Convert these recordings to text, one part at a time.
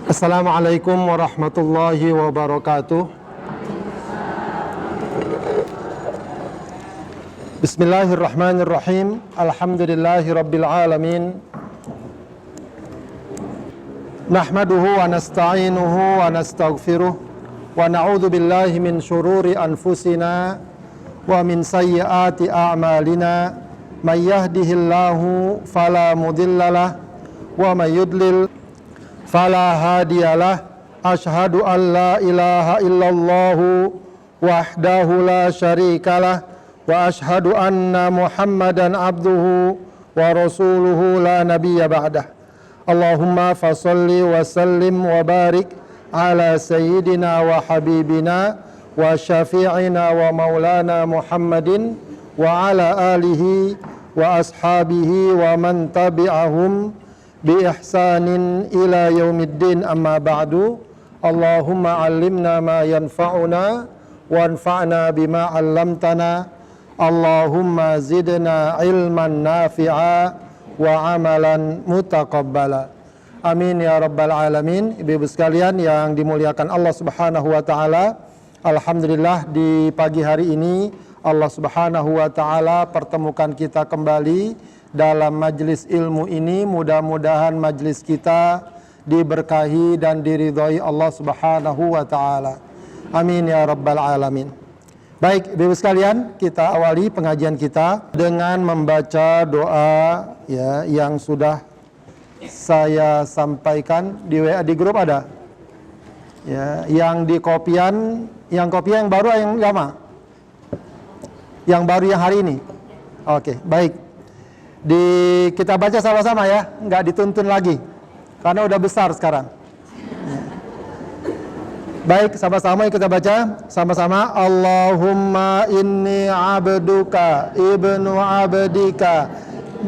Assalamualaikum warahmatullahi wabarakatuh. Bismillahirrahmanirrahim. Alhamdulillahi rabbil alamin. Nahmaduhu wa nasta'inuhu wa nastaghfiruh wa na'udzu billahi min syururi anfusina wa min sayyiati a'malina. May yahdihillahu fala mudhillalah wa may yudlil fala hadiyalah. Asyhadu an la ilaha illallah wahdahu la syarikalah wa asyhadu anna Muhammadan abduhu wa rasuluhu la nabiyya ba'dah. Allahumma fasalli wa sallim wa barik ala sayyidina wa habibina wa syafi'ina wa maulana Muhammadin wa ala alihi wa ashabihi wa man tabi'ahum bi ihsanin ila yaumiddin, amma ba'du. Allahumma 'allimna ma yanfa'una wanfa'na bima 'allamtana. Allahumma zidna ilman nafi'a wa amalan mutaqabbala. Amin ya rabbal alamin. Ibu-ibu sekalian yang dimuliakan Allah Subhanahu wa taala, alhamdulillah di pagi hari ini Allah Subhanahu wa taala pertemukan kita kembali dalam majlis ilmu ini. Mudah-mudahan majlis kita diberkahi dan diridhai Allah Subhanahu wa taala. Amin ya rabbal alamin. Baik, Ibu sekalian, kita awali pengajian kita dengan membaca doa ya yang sudah saya sampaikan di WA di grup ada. Ya, yang di kopian, yang baru yang lama? Yang baru yang hari ini. Oke, baik. Kita baca sama-sama ya, nggak dituntun lagi karena udah besar sekarang. Baik, sama-sama kita baca sama-sama. Allahumma inni abduka ibnu abdika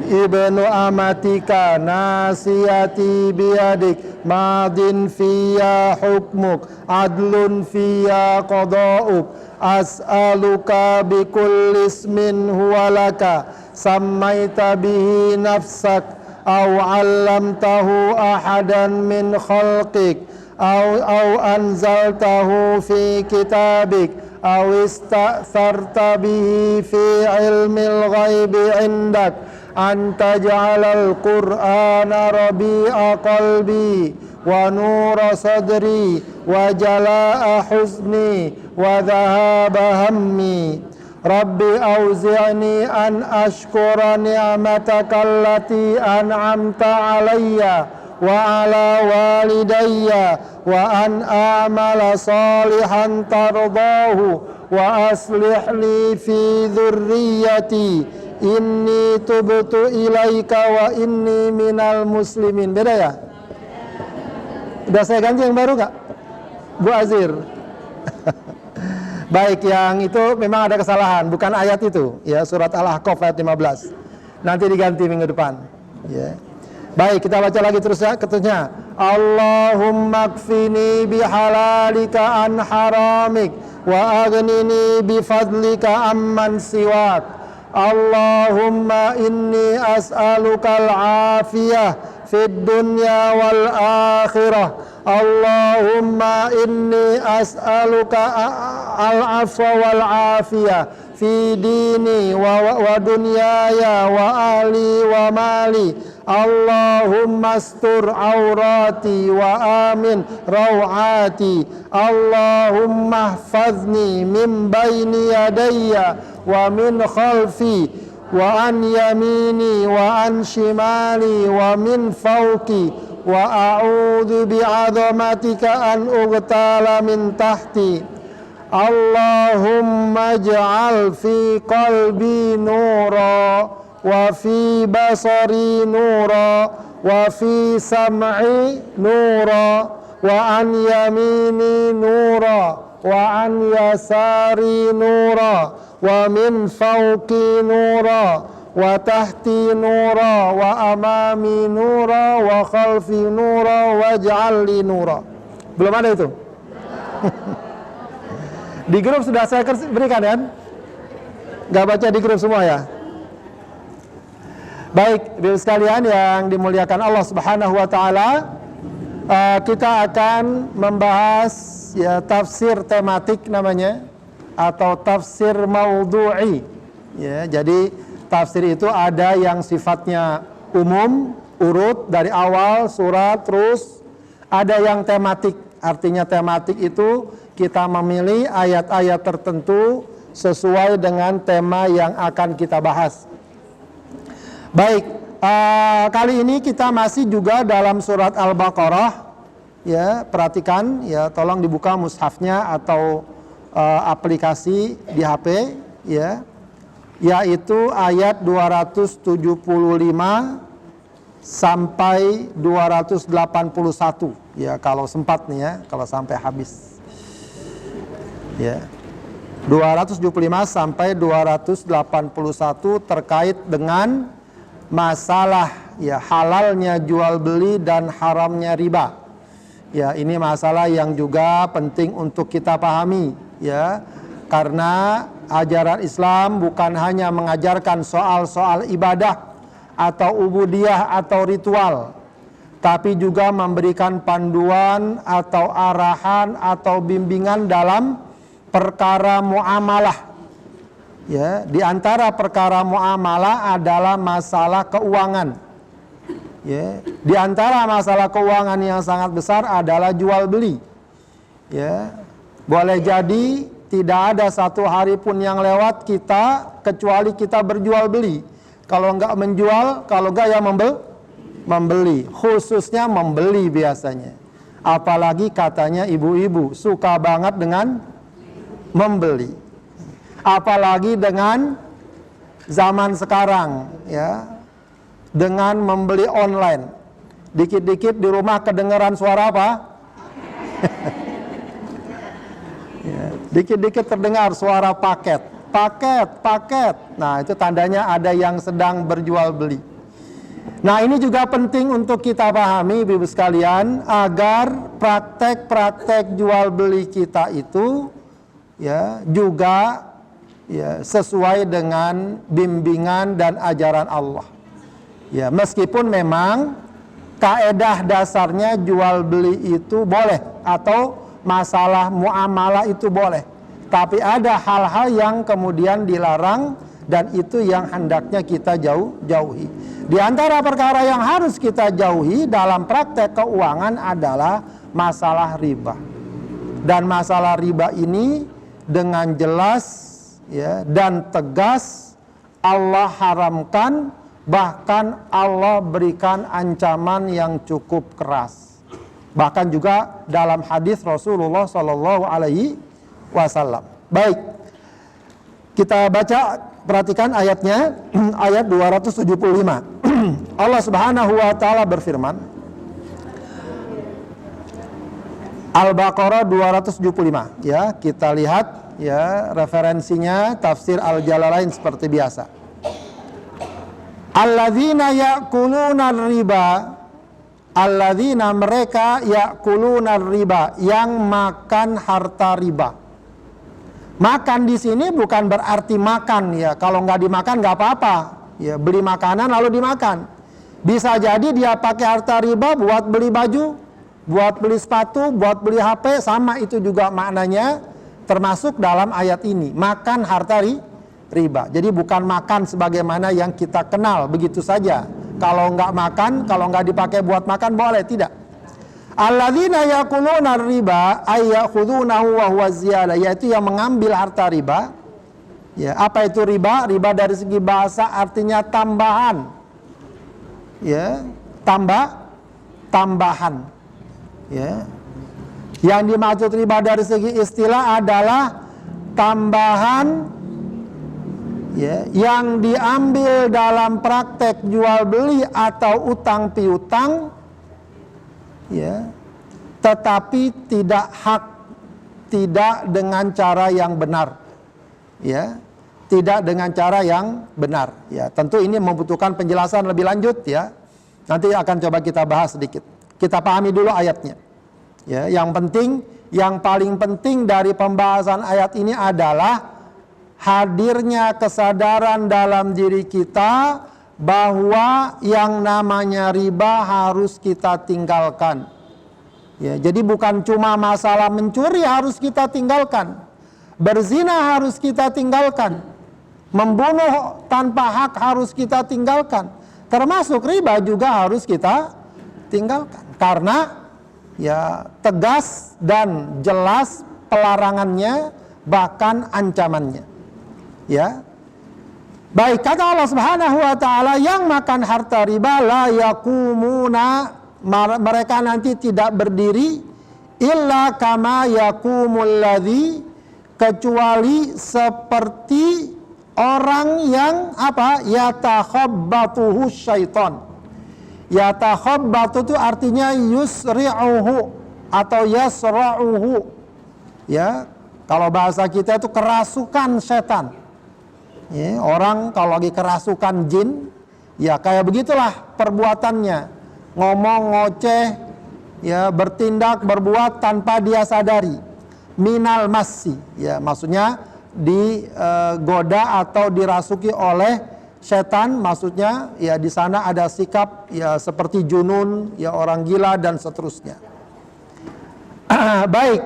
ibnu amatika nasiyati biyadik madin fiyya hukmuk adlun fiyya qada'uk as'aluka bikulli ismin huwalaka sammaita bihi nafsak aw 'allamtahu ahadan min khalqik aw anzaltahu fi kitabik aw ista'tharta bihi fi ilmil ghaibi 'indak an taj'alal qur'ana rabi'a qalbi wa nura sadri wa jalaa'a huzni wa dhahaba hammi. Rabbi auzi'ni an ashkura ni'mataka allati an'amta alayya wa ala walidayya wa an a'mala salihan tardahu wa aslih li fi dhurriyyati inni tubtu ilaika wa inni minal muslimin. Beda ya? Udah saya ganti yang baru gak? Bu Azir. Baik, yang itu memang ada kesalahan, bukan ayat itu ya, surat Al-Ahqaf ayat 15. Nanti diganti minggu depan ya. Baik, kita baca lagi terus ya, ketusnya. Allahumma kfini bihalalika an haramik wa aghnini bifadlika amman siwak. Allahumma inni as'alukal afiyah fid dunya wal akhirah. Allahumma inni as'aluka al-afwa wal afiyah fi dini wa dunyaya wa ahli wa mali. Allahumma astur aurati wa amin rawati. Allahumma hfazni min baini yadayya wa min khalfi wa an yamini wa an shimali wa min fawqi wa a'udzu bi'azamatika an ughtala min tahti. Allahumma ij'al fi qalbi nura wa fi basari nura wa fi sam'i nura wa an yamini nura wa an yasari nura wa min fawqi nura wa tahti nura wa amami nura wa khalfi nura waj'al li nura. Belum ada itu? Di grup sudah saya berikan kan? Gak baca di grup semua ya? Baik, ibu sekalian yang dimuliakan Allah Subhanahu wa taala, Kita akan membahas ya tafsir tematik namanya atau tafsir maudhu'i. Ya, jadi tafsir itu ada yang sifatnya umum, urut dari awal surat, terus ada yang tematik. Artinya tematik itu kita memilih ayat-ayat tertentu sesuai dengan tema yang akan kita bahas. Baik. Kali ini kita masih juga dalam surat Al-Baqarah, ya, perhatikan, ya, tolong dibuka mushafnya atau aplikasi di HP, ya, yaitu ayat 275 sampai 281, ya, kalau sempat nih, ya, kalau sampai habis, ya, 275 sampai 281 terkait dengan masalah ya halalnya jual beli dan haramnya riba. Ya, ini masalah yang juga penting untuk kita pahami, ya. Karena ajaran Islam bukan hanya mengajarkan soal-soal ibadah atau ubudiyah atau ritual, tapi juga memberikan panduan atau arahan atau bimbingan dalam perkara muamalah. Ya, di antara perkara muamalah adalah masalah keuangan. Ya, di antara masalah keuangan yang sangat besar adalah jual beli. Ya, boleh jadi tidak ada satu hari pun yang lewat kita kecuali kita berjual beli. Kalau enggak menjual, kalau enggak ya membeli. Khususnya membeli biasanya. Apalagi katanya ibu-ibu suka banget dengan membeli. Apalagi dengan zaman sekarang, ya, dengan membeli online. Dikit-dikit di rumah kedengaran suara apa? Ya, dikit-dikit terdengar suara paket. Nah, itu tandanya ada yang sedang berjual beli. Nah, ini juga penting untuk kita pahami, Ibu sekalian, agar praktek-praktek jual beli kita itu, ya, juga, ya, sesuai dengan bimbingan dan ajaran Allah. Ya, meskipun memang kaedah dasarnya jual beli itu boleh atau masalah muamalah itu boleh, tapi ada hal-hal yang kemudian dilarang dan itu yang hendaknya kita jauhi. Di antara perkara yang harus kita jauhi dalam praktek keuangan adalah masalah riba. Dan masalah riba ini dengan jelas, ya, dan tegas Allah haramkan, bahkan Allah berikan ancaman yang cukup keras. Bahkan juga dalam hadis Rasulullah Shallallahu Alaihi Wasallam. Baik, kita baca, perhatikan ayatnya, ayat 275. Allah Subhanahu Wa Taala berfirman, Al-Baqarah 275. Ya, kita lihat, ya, referensinya tafsir Al-Jalalain seperti biasa. Alladzina ya'kuluna riba, alladzina mereka ya'kuluna riba, yang makan harta riba. Makan di sini bukan berarti makan, ya, kalau nggak dimakan nggak apa-apa, ya, beli makanan lalu dimakan. Bisa jadi dia pakai harta riba buat beli baju, buat beli sepatu, buat beli HP, sama itu juga maknanya termasuk dalam ayat ini, makan harta riba. Jadi bukan makan sebagaimana yang kita kenal begitu saja. Kalau nggak makan, kalau nggak dipakai buat makan boleh, tidak. Alladzina yaquluna riba ay ya'khudunahu wa huwa ziyadah, yaitu yang mengambil harta riba. Ya, apa itu riba? Riba dari segi bahasa artinya tambahan. Ya, tambahan. Ya. Yang dimaksud riba dari segi istilah adalah tambahan, ya, yang diambil dalam praktek jual beli atau utang piutang, ya, tetapi tidak hak, tidak dengan cara yang benar, ya, tidak dengan cara yang benar, ya. Tentu ini membutuhkan penjelasan lebih lanjut, ya. Nanti akan coba kita bahas sedikit. Kita pahami dulu ayatnya, ya. Yang penting, yang paling penting dari pembahasan ayat ini adalah hadirnya kesadaran dalam diri kita bahwa yang namanya riba harus kita tinggalkan. Ya, jadi bukan cuma masalah mencuri harus kita tinggalkan, berzina harus kita tinggalkan, membunuh tanpa hak harus kita tinggalkan, termasuk riba juga harus kita tinggalkan. Karena ya tegas dan jelas pelarangannya, bahkan ancamannya. Ya. Baik, kata Allah Subhanahu wa taala, yang makan harta riba la yakumuna, mereka nanti tidak berdiri illa kama yakumul ladzi, kecuali seperti orang yang apa? Yatakhabbatuhu syaiton. Yatakhabbatu itu artinya yusri'uhu atau yasra'uhu. Ya, kalau bahasa kita itu kerasukan setan. Ya, orang kalau lagi kerasukan jin, ya kayak begitulah perbuatannya. Ngomong, ngoceh, ya bertindak, berbuat tanpa dia sadari. Minal masi, ya maksudnya digoda atau dirasuki oleh setan, maksudnya ya di sana ada sikap ya seperti junun, ya orang gila dan seterusnya. Baik.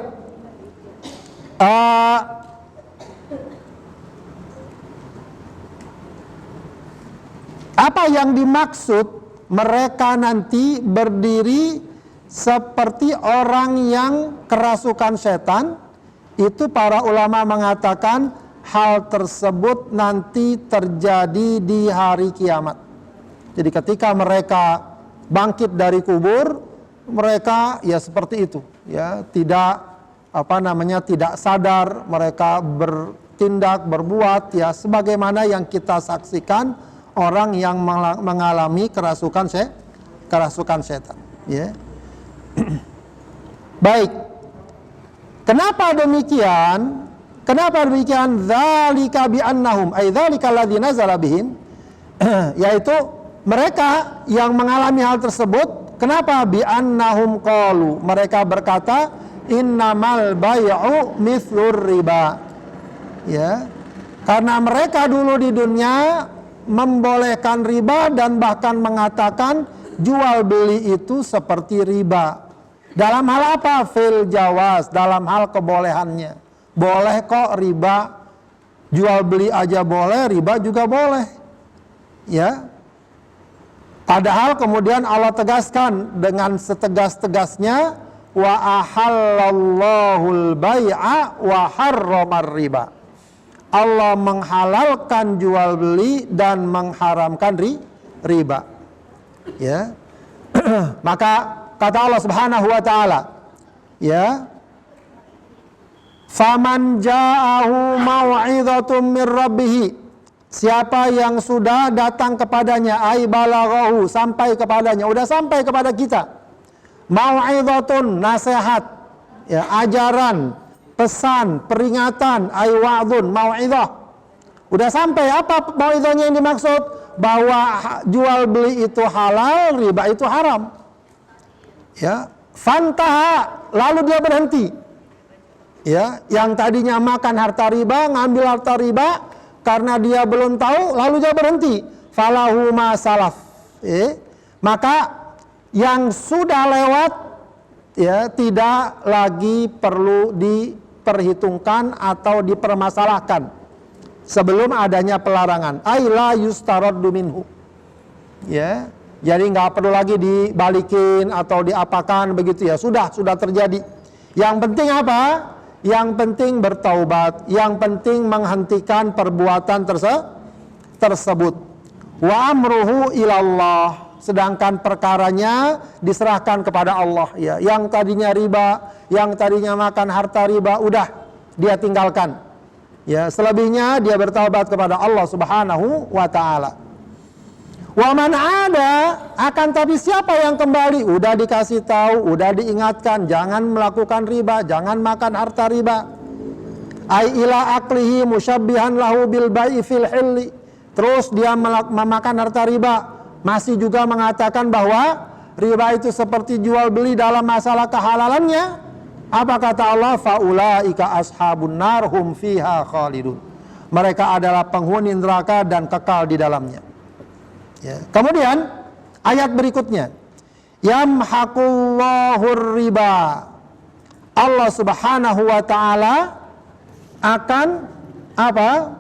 Apa yang dimaksud mereka nanti berdiri seperti orang yang kerasukan setan? Itu para ulama mengatakan hal tersebut nanti terjadi di hari kiamat. Jadi ketika mereka bangkit dari kubur, mereka ya seperti itu, ya tidak tidak sadar, mereka bertindak, berbuat ya sebagaimana yang kita saksikan orang yang mengalami kerasukan setan, ya. Baik. Kenapa demikian? Dzalika bi annahum, ay dzalika alladzi nazala bihim, yaitu mereka yang mengalami hal tersebut. Kenapa? Bi annahum qalu, mereka berkata innamal bai'u mithlur riba. Ya. Karena mereka dulu di dunia membolehkan riba dan bahkan mengatakan jual beli itu seperti riba. Dalam hal apa? Fil jawaz, dalam hal kebolehannya. Boleh kok riba, jual beli aja boleh, riba juga boleh. Ya. Padahal kemudian Allah tegaskan dengan setegas-tegasnya, wa ahallallahul bai'a wa harramar riba. Allah menghalalkan jual beli dan mengharamkan riba. Ya. Maka kata Allah Subhanahu wa taala, ya, faman ja'ahu mau'izatun min rabbih, siapa yang sudah datang kepadanya, ay balaghahu, sampai kepadanya, udah sampai kepada kita, mau'izatun, nasihat, ya, ajaran, pesan, peringatan, ay wa'dun, mau'izah, udah sampai. Apa mau'izahnya yang dimaksud? Bahwa jual beli itu halal, riba itu haram. Ya, fantaha, lalu dia berhenti. Ya, yang tadinya makan harta riba, ngambil harta riba, karena dia belum tahu, lalu dia berhenti. Falahu ma salaf. Maka yang sudah lewat, ya, tidak lagi perlu diperhitungkan atau dipermasalahkan sebelum adanya pelarangan. Ay la yustaraddu minhu. Ya. Jadi nggak perlu lagi dibalikin atau diapakan begitu, ya. Sudah terjadi. Yang penting apa? Yang penting bertaubat. Yang penting menghentikan perbuatan tersebut. Wa amruhu ilallah. Sedangkan perkaranya diserahkan kepada Allah. Ya. Yang tadinya riba, yang tadinya makan harta riba, udah dia tinggalkan. Ya, selebihnya dia bertaubat kepada Allah Subhanahu wa taala. Wa man ada, akan tapi siapa yang kembali, udah dikasih tahu, udah diingatkan, jangan melakukan riba, jangan makan harta riba. Ai ila aklihi musyabbihan lahu bil bai'i fil hilli. Terus dia memakan harta riba, masih juga mengatakan bahwa riba itu seperti jual beli dalam masalah kehalalannya. Apa kata Allah? Faulaika ashabun nar hum fiha khalidun. Mereka adalah penghuni neraka dan kekal di dalamnya. Ya. Kemudian ayat berikutnya, Yamhaqullahu riba. Allah Subhanahu wa taala akan apa?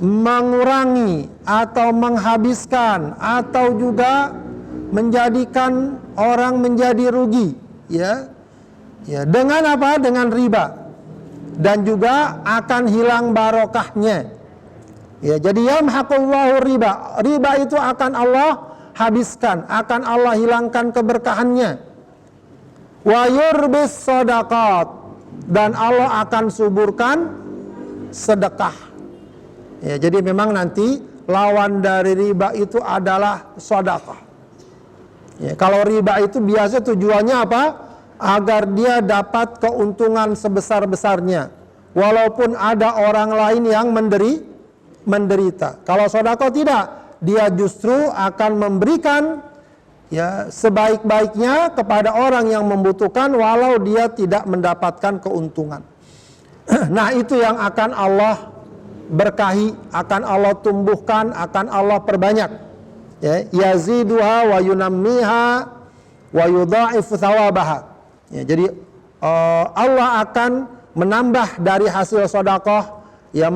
Mengurangi atau menghabiskan atau juga menjadikan orang menjadi rugi, ya. Ya, dengan apa? Dengan riba. Dan juga akan hilang barokahnya. Ya, jadi yamhaqullahu riba. Riba itu akan Allah habiskan, akan Allah hilangkan keberkahannya. Wa yurbis shadaqat, dan Allah akan suburkan sedekah. Ya, jadi memang nanti lawan dari riba itu adalah sedekah. Ya, kalau riba itu biasa tujuannya apa? Agar dia dapat keuntungan sebesar-besarnya, walaupun ada orang lain yang menderita. Kalau sedekah tidak, dia justru akan memberikan ya sebaik-baiknya kepada orang yang membutuhkan, walau dia tidak mendapatkan keuntungan. Nah, itu yang akan Allah berkahi, akan Allah tumbuhkan, akan Allah perbanyak. Ya, yaziduha wa yunammiha wa yudha'ifu thawabaha. Ya, jadi Allah akan menambah dari hasil sedekah, yang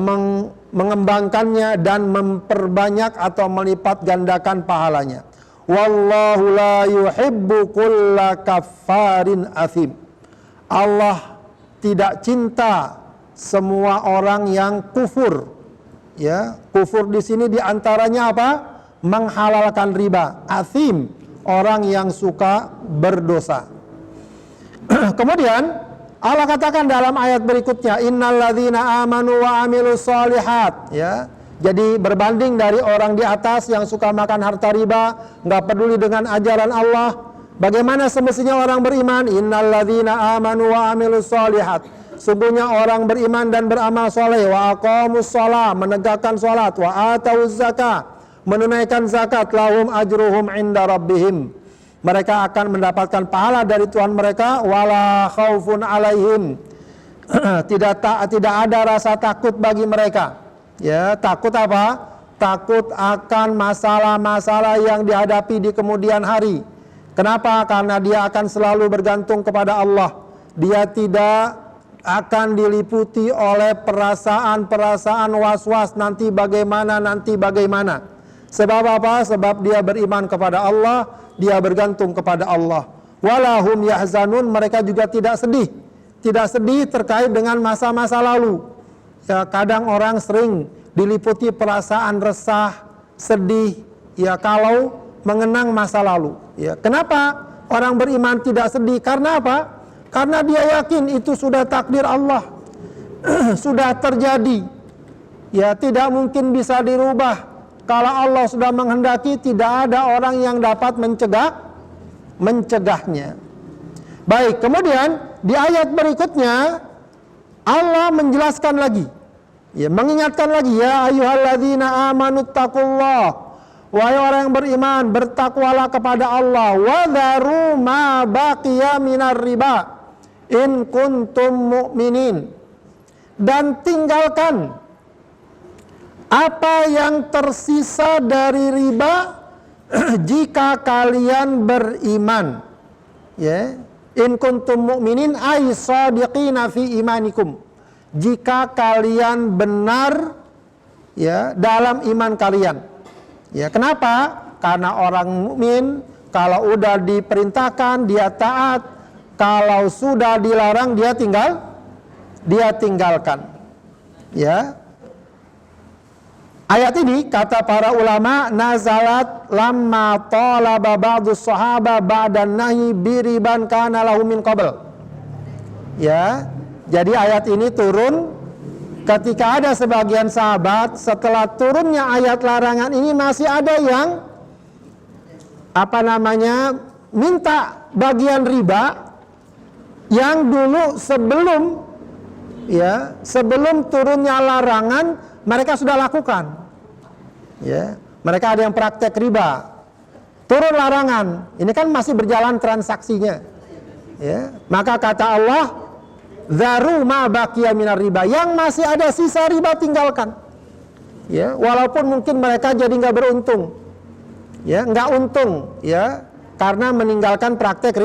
mengembangkannya dan memperbanyak atau melipat gandakan pahalanya. Wallahu la yuhibbu kulla kaffarin athim. Allah tidak cinta semua orang yang kufur. Ya, kufur di sini diantaranya apa? Menghalalkan riba. Athim, orang yang suka berdosa. Kemudian Allah katakan dalam ayat berikutnya, innalladzina amanu wa amilus shalihat, ya. Jadi berbanding dari orang di atas yang suka makan harta riba, nggak peduli dengan ajaran Allah, bagaimana semestinya orang beriman? Innalladzina amanu wa amilus shalihat. Sungguhnya orang beriman dan beramal soleh, wa aqamus shalah, menegakkan salat, wa atauz zakah, menunaikan zakat, lahum ajruhum inda rabbihim. Mereka akan mendapatkan pahala dari Tuhan mereka, wala khaufun alaihim. Tidak ada rasa takut bagi mereka. Ya, takut apa? Takut akan masalah-masalah yang dihadapi di kemudian hari. Kenapa? Karena dia akan selalu bergantung kepada Allah. Dia tidak akan diliputi oleh perasaan-perasaan was-was nanti bagaimana. Sebab apa? Sebab dia beriman kepada Allah, dia bergantung kepada Allah. Walahum yahzanun, mereka juga tidak sedih terkait dengan masa-masa lalu. Ya, kadang orang sering diliputi perasaan resah, sedih, ya kalau mengenang masa lalu. Ya, kenapa orang beriman tidak sedih? Karena apa? Karena dia yakin itu sudah takdir Allah, sudah terjadi. Ya, tidak mungkin bisa dirubah. Kalau Allah sudah menghendaki, tidak ada orang yang dapat mencegahnya. Baik, kemudian di ayat berikutnya Allah menjelaskan lagi, ya, mengingatkan lagi, ya ayyuhalladzina amanu taqullah, wahai orang yang beriman, bertakwalah kepada Allah, wa dharu ma baqiya minar riba in kuntum mu'minin, dan tinggalkan apa yang tersisa dari riba jika kalian beriman. Ya, in kuntum mu'minin ay shadiqina fi imanikum. Jika kalian benar, ya, dalam iman kalian. Ya, kenapa? Karena orang mukmin kalau udah diperintahkan dia taat, kalau sudah dilarang dia tinggalkan. Ya. Ayat ini kata para ulama nazalat lamma talaba ba'dus sahaba ba'dan nahi biriban kana lahu min qabl. Ya. Jadi ayat ini turun ketika ada sebagian sahabat, setelah turunnya ayat larangan ini masih ada yang minta bagian riba yang dulu sebelum turunnya larangan mereka sudah lakukan. Ya, mereka ada yang praktek riba. Turun larangan, ini kan masih berjalan transaksinya. Ya, maka kata Allah, "Dzaru ma baqiya minar riba." Yang masih ada sisa riba tinggalkan. Ya, walaupun mungkin mereka jadi nggak beruntung. Ya, nggak untung, ya. karena meninggalkan praktek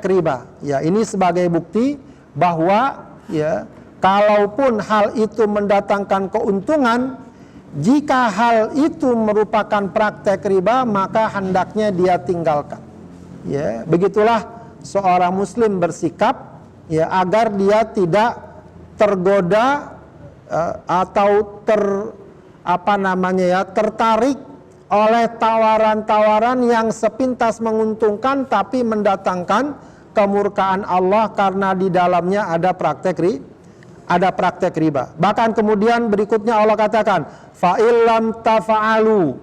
riba. Ya, ini sebagai bukti bahwa ya, kalaupun hal itu mendatangkan keuntungan, jika hal itu merupakan praktek riba, maka hendaknya dia tinggalkan. Ya, begitulah seorang muslim bersikap, ya, agar dia tidak tergoda atau tertarik oleh tawaran-tawaran yang sepintas menguntungkan tapi mendatangkan kemurkaan Allah karena di dalamnya ada praktek riba. Bahkan kemudian berikutnya Allah katakan, fa illam tafa'alu,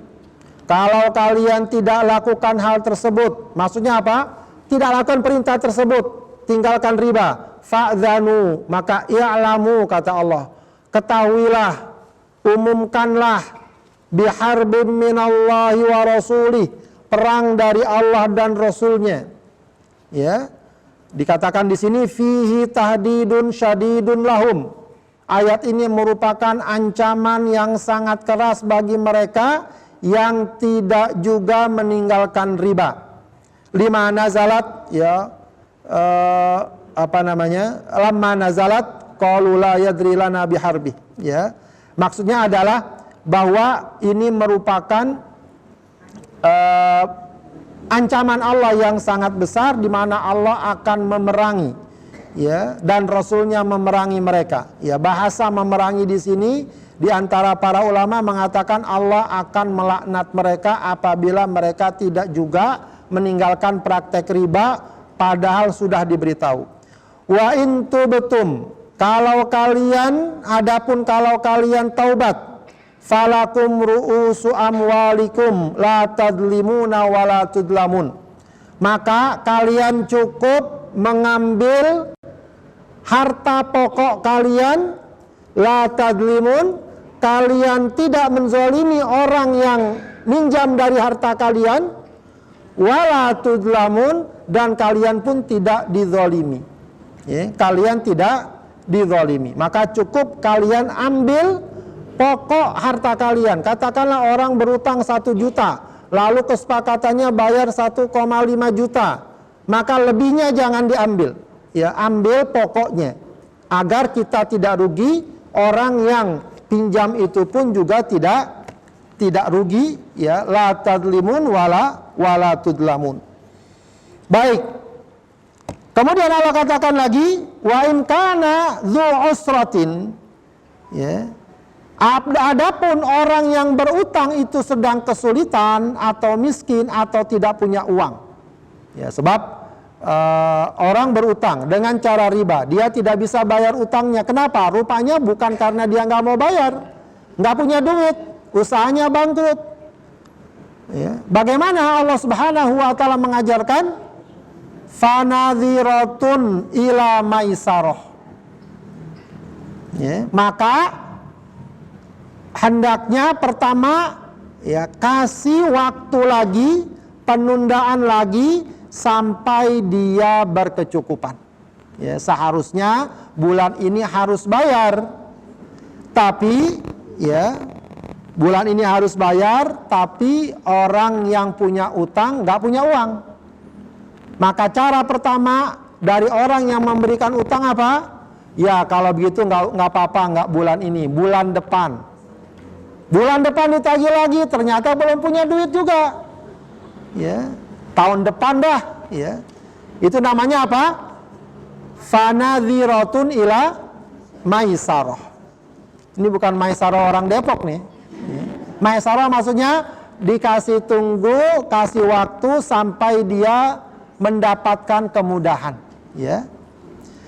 kalau kalian tidak lakukan hal tersebut, maksudnya apa? Tidak lakukan perintah tersebut, tinggalkan riba. Fa'dzanu, maka i'lamu, kata Allah, ketahuilah, umumkanlah, biharbin minallahi wa rasulih, perang dari Allah dan Rasulnya. Ya, dikatakan di sini fihi tahdidun syadidun lahum. Ayat ini merupakan ancaman yang sangat keras bagi mereka yang tidak juga meninggalkan riba. Lima nazalat, ya, lamma nazalat qalu la yadri lana biharbi. Ya, maksudnya adalah bahwa ini merupakan ancaman Allah yang sangat besar, di mana Allah akan memerangi, ya, dan Rasulnya memerangi mereka. Ya, bahasa memerangi di sini di antara para ulama mengatakan Allah akan melaknat mereka apabila mereka tidak juga meninggalkan praktek riba padahal sudah diberitahu. Wa in tubtum, kalau kalian taubat, falakum ru'usu amwalikum la tadlimuna wa la tudlamun, maka kalian cukup mengambil harta pokok kalian, la tadlimun, kalian tidak menzalimi orang yang minjam dari harta kalian, wa la tudlamun, dan kalian pun tidak dizalimi. Ya, kalian tidak dizalimi, maka cukup kalian ambil pokok harta kalian. Katakanlah orang berutang 1 juta, lalu kesepakatannya bayar 1,5 juta, maka lebihnya jangan diambil. Ya, ambil pokoknya agar kita tidak rugi, orang yang pinjam itu pun juga tidak rugi. Ya, la tadlimun wala tudlamun. Baik. Kemudian Allah katakan lagi, wa in kana dzu usratin, ya, adapun orang yang berutang itu sedang kesulitan atau miskin atau tidak punya uang. Ya, sebab orang berutang dengan cara riba, dia tidak bisa bayar utangnya. Kenapa? Rupanya bukan karena dia nggak mau bayar, nggak punya duit, usahanya bangkrut. Ya. Bagaimana Allah Subhanahu wa Ta'ala mengajarkan? Fanadhiratun ila maisarah. Ya, maka hendaknya pertama, ya, kasih waktu lagi, penundaan lagi sampai dia berkecukupan. Ya, seharusnya bulan ini harus bayar, tapi ya, bulan ini harus bayar, tapi orang yang punya utang nggak punya uang. Maka cara pertama dari orang yang memberikan utang apa? Ya, kalau begitu nggak apa-apa, nggak bulan ini, bulan depan. Bulan depan ditagih lagi, ternyata belum punya duit juga. Ya, tahun depan dah. Ya, itu namanya apa? Fanadhiratun ila maisarah. Ini bukan maisarah orang Depok nih. Ya. Maisarah maksudnya dikasih tunggu, kasih waktu sampai dia mendapatkan kemudahan. Ya.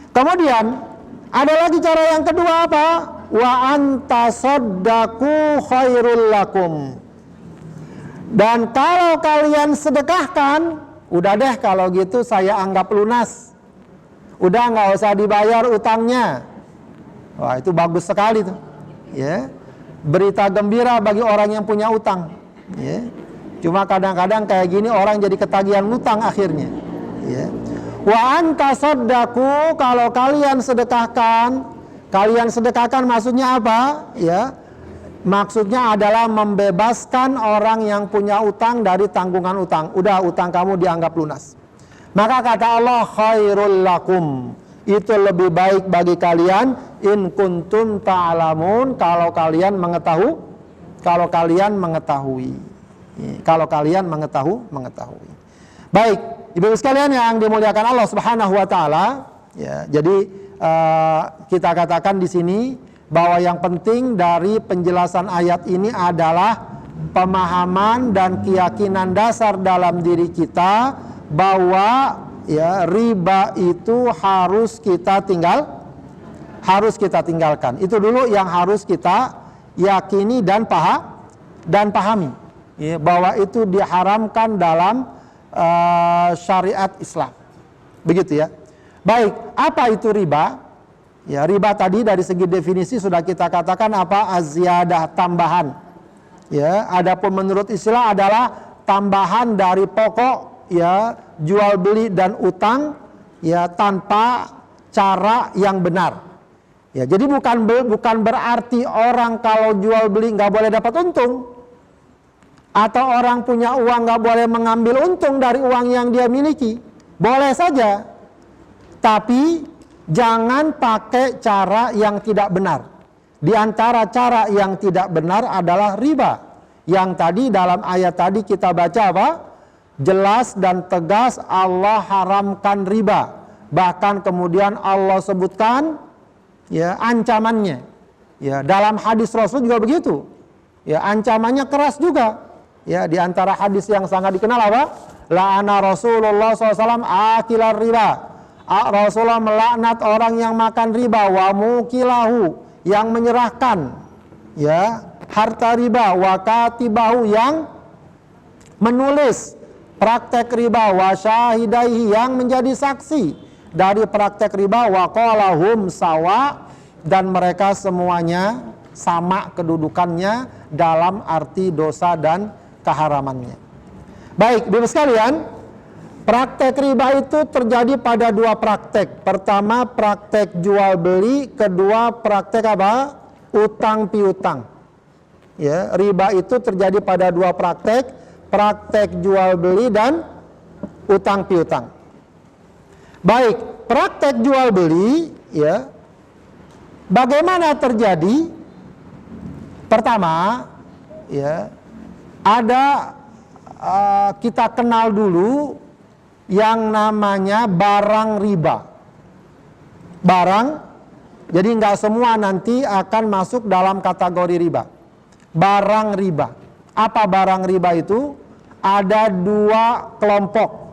Kemudian ada lagi cara yang kedua apa? Wa antasaddaqu khairul lakum. Dan kalau kalian sedekahkan, udah deh kalau gitu saya anggap lunas, udah nggak usah dibayar utangnya. Wah, itu bagus sekali tuh. Ya, berita gembira bagi orang yang punya utang. Ya. Cuma kadang-kadang kayak gini orang jadi ketagihan utang akhirnya. Ya. Wa antasaddaqu, kalau kalian sedekahkan maksudnya apa? Ya, Maksudnya adalah membebaskan orang yang punya utang dari tanggungan utang. Udah, utang kamu dianggap lunas. Maka kata Allah, khairul lakum, itu lebih baik bagi kalian, in kuntum ta'lamun, kalau kalian mengetahui. Baik, Ibu sekalian yang dimuliakan Allah Subhanahu wa taala, ya. Jadi kita katakan di sini bahwa yang penting dari penjelasan ayat ini adalah pemahaman dan keyakinan dasar dalam diri kita bahwa ya riba itu harus kita tinggalkan. Itu dulu yang harus kita yakini dan pahami, ya, bahwa itu diharamkan dalam syariat Islam. Begitu ya. Baik, apa itu riba? Ya, riba tadi dari segi definisi sudah kita katakan apa? Az-ziyadah, tambahan. Ya, adapun menurut istilah adalah tambahan dari pokok, ya, jual beli dan utang, ya, tanpa cara yang benar. Ya, jadi bukan berarti orang kalau jual beli nggak boleh dapat untung, atau orang punya uang nggak boleh mengambil untung dari uang yang dia miliki. Boleh saja, tapi jangan pakai cara yang tidak benar. Di antara cara yang tidak benar adalah riba. Yang tadi dalam ayat tadi kita baca apa? Jelas dan tegas Allah haramkan riba. Bahkan kemudian Allah sebutkan, ya, ancamannya. Ya, dalam hadis Rasul juga begitu. Ya, ancamannya keras juga. Ya, di antara hadis yang sangat dikenal apa? La'ana Rasulullah SAW akilar riba. Rasulullah melaknat orang yang makan riba, wa mukilahu, yang menyerahkan, ya, harta riba, wa katibahu, yang menulis praktek riba, wa syahidaihi, yang menjadi saksi dari praktek riba, wa qalahum sawa, dan mereka semuanya sama kedudukannya dalam arti dosa dan keharamannya. Baik, Bapak sekalian, praktek riba itu terjadi pada dua praktek. Pertama, praktek jual beli. Kedua, praktek apa? Utang piutang. Ya, riba itu terjadi pada dua praktek. Praktek jual beli dan utang piutang. Baik, praktek jual beli, ya, bagaimana terjadi? Pertama, ya, ada kita kenal dulu yang namanya barang riba. Barang, jadi nggak semua nanti akan masuk dalam kategori riba. Barang riba. Apa barang riba itu? Ada dua kelompok.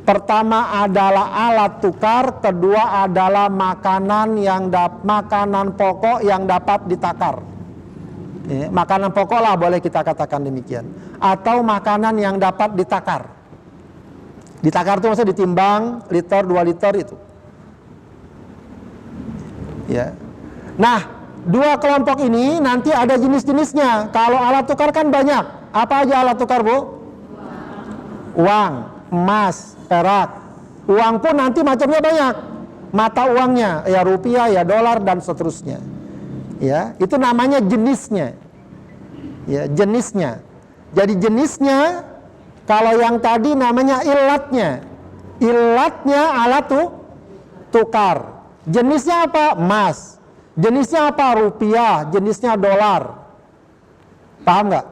Pertama adalah alat tukar, kedua adalah makanan pokok yang dapat ditakar. Makanan pokok lah boleh kita katakan demikian. Atau makanan yang dapat ditakar. Ditakar itu maksudnya ditimbang, liter, 2 liter itu. Ya. Nah, dua kelompok ini nanti ada jenis-jenisnya. Kalau alat tukar kan banyak. Apa aja alat tukar, Bu? Uang, emas, perak. Uang pun nanti macamnya banyak. Mata uangnya, ya rupiah, ya dolar, dan seterusnya. Ya, itu namanya jenisnya. Ya, jenisnya. Jadi jenisnya, kalau yang tadi namanya ilatnya. Ilatnya alat tukar. Jenisnya apa? Emas. Jenisnya apa? Rupiah. Jenisnya dolar. Paham nggak?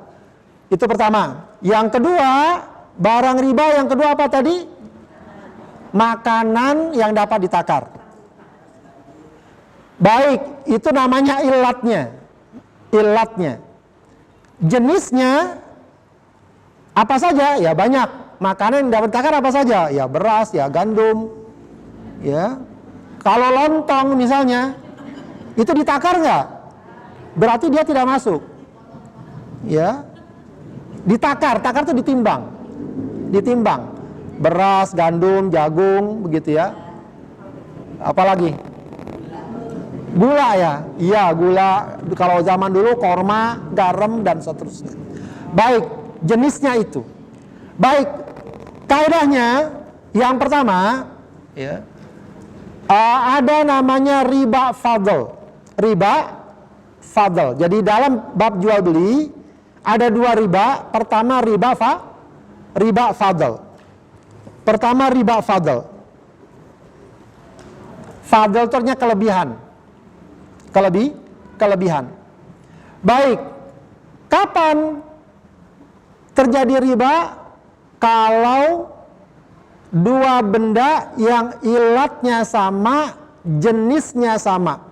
Itu pertama. Yang kedua, barang riba yang kedua apa tadi? Makanan yang dapat ditakar. Baik, itu namanya ilatnya. Ilatnya. Jenisnya apa saja? Ya banyak. Makanan yang dapat ditakar apa saja? Ya beras, ya gandum. Ya. Kalau lontong misalnya, itu ditakar nggak? Berarti dia tidak masuk. Ya. Ditakar, takar itu ditimbang. Ditimbang. Beras, gandum, jagung, begitu ya. Apalagi? Gula ya. Iya, gula. Kalau zaman dulu korma, garam, dan seterusnya. Baik, jenisnya itu. Baik, kaidahnya yang pertama, ya, ada namanya riba fadl. Riba fadl. Jadi dalam bab jual beli ada dua riba. Pertama riba fadl. Pertama riba fadl. Fadl itu artinya kelebihan. Kelebihan. Baik. Kapan terjadi riba? Kalau dua benda yang ilatnya sama, jenisnya sama.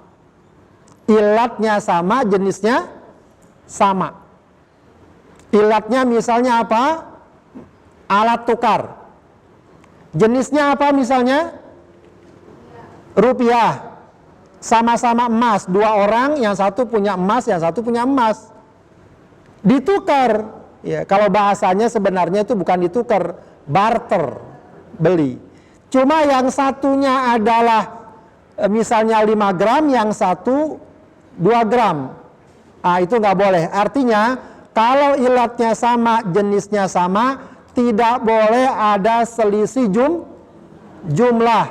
Ilatnya sama, jenisnya sama. Ilatnya misalnya apa? Alat tukar. Jenisnya apa misalnya? Rupiah. Sama-sama emas. Dua orang, yang satu punya emas, yang satu punya emas. Ditukar. Ya, kalau bahasanya sebenarnya itu bukan ditukar, barter, beli. Cuma yang satunya adalah misalnya 5 gram, yang satu 2 gram. Itu nggak boleh. Artinya kalau ilatnya sama, jenisnya sama, tidak boleh ada selisih jumlah.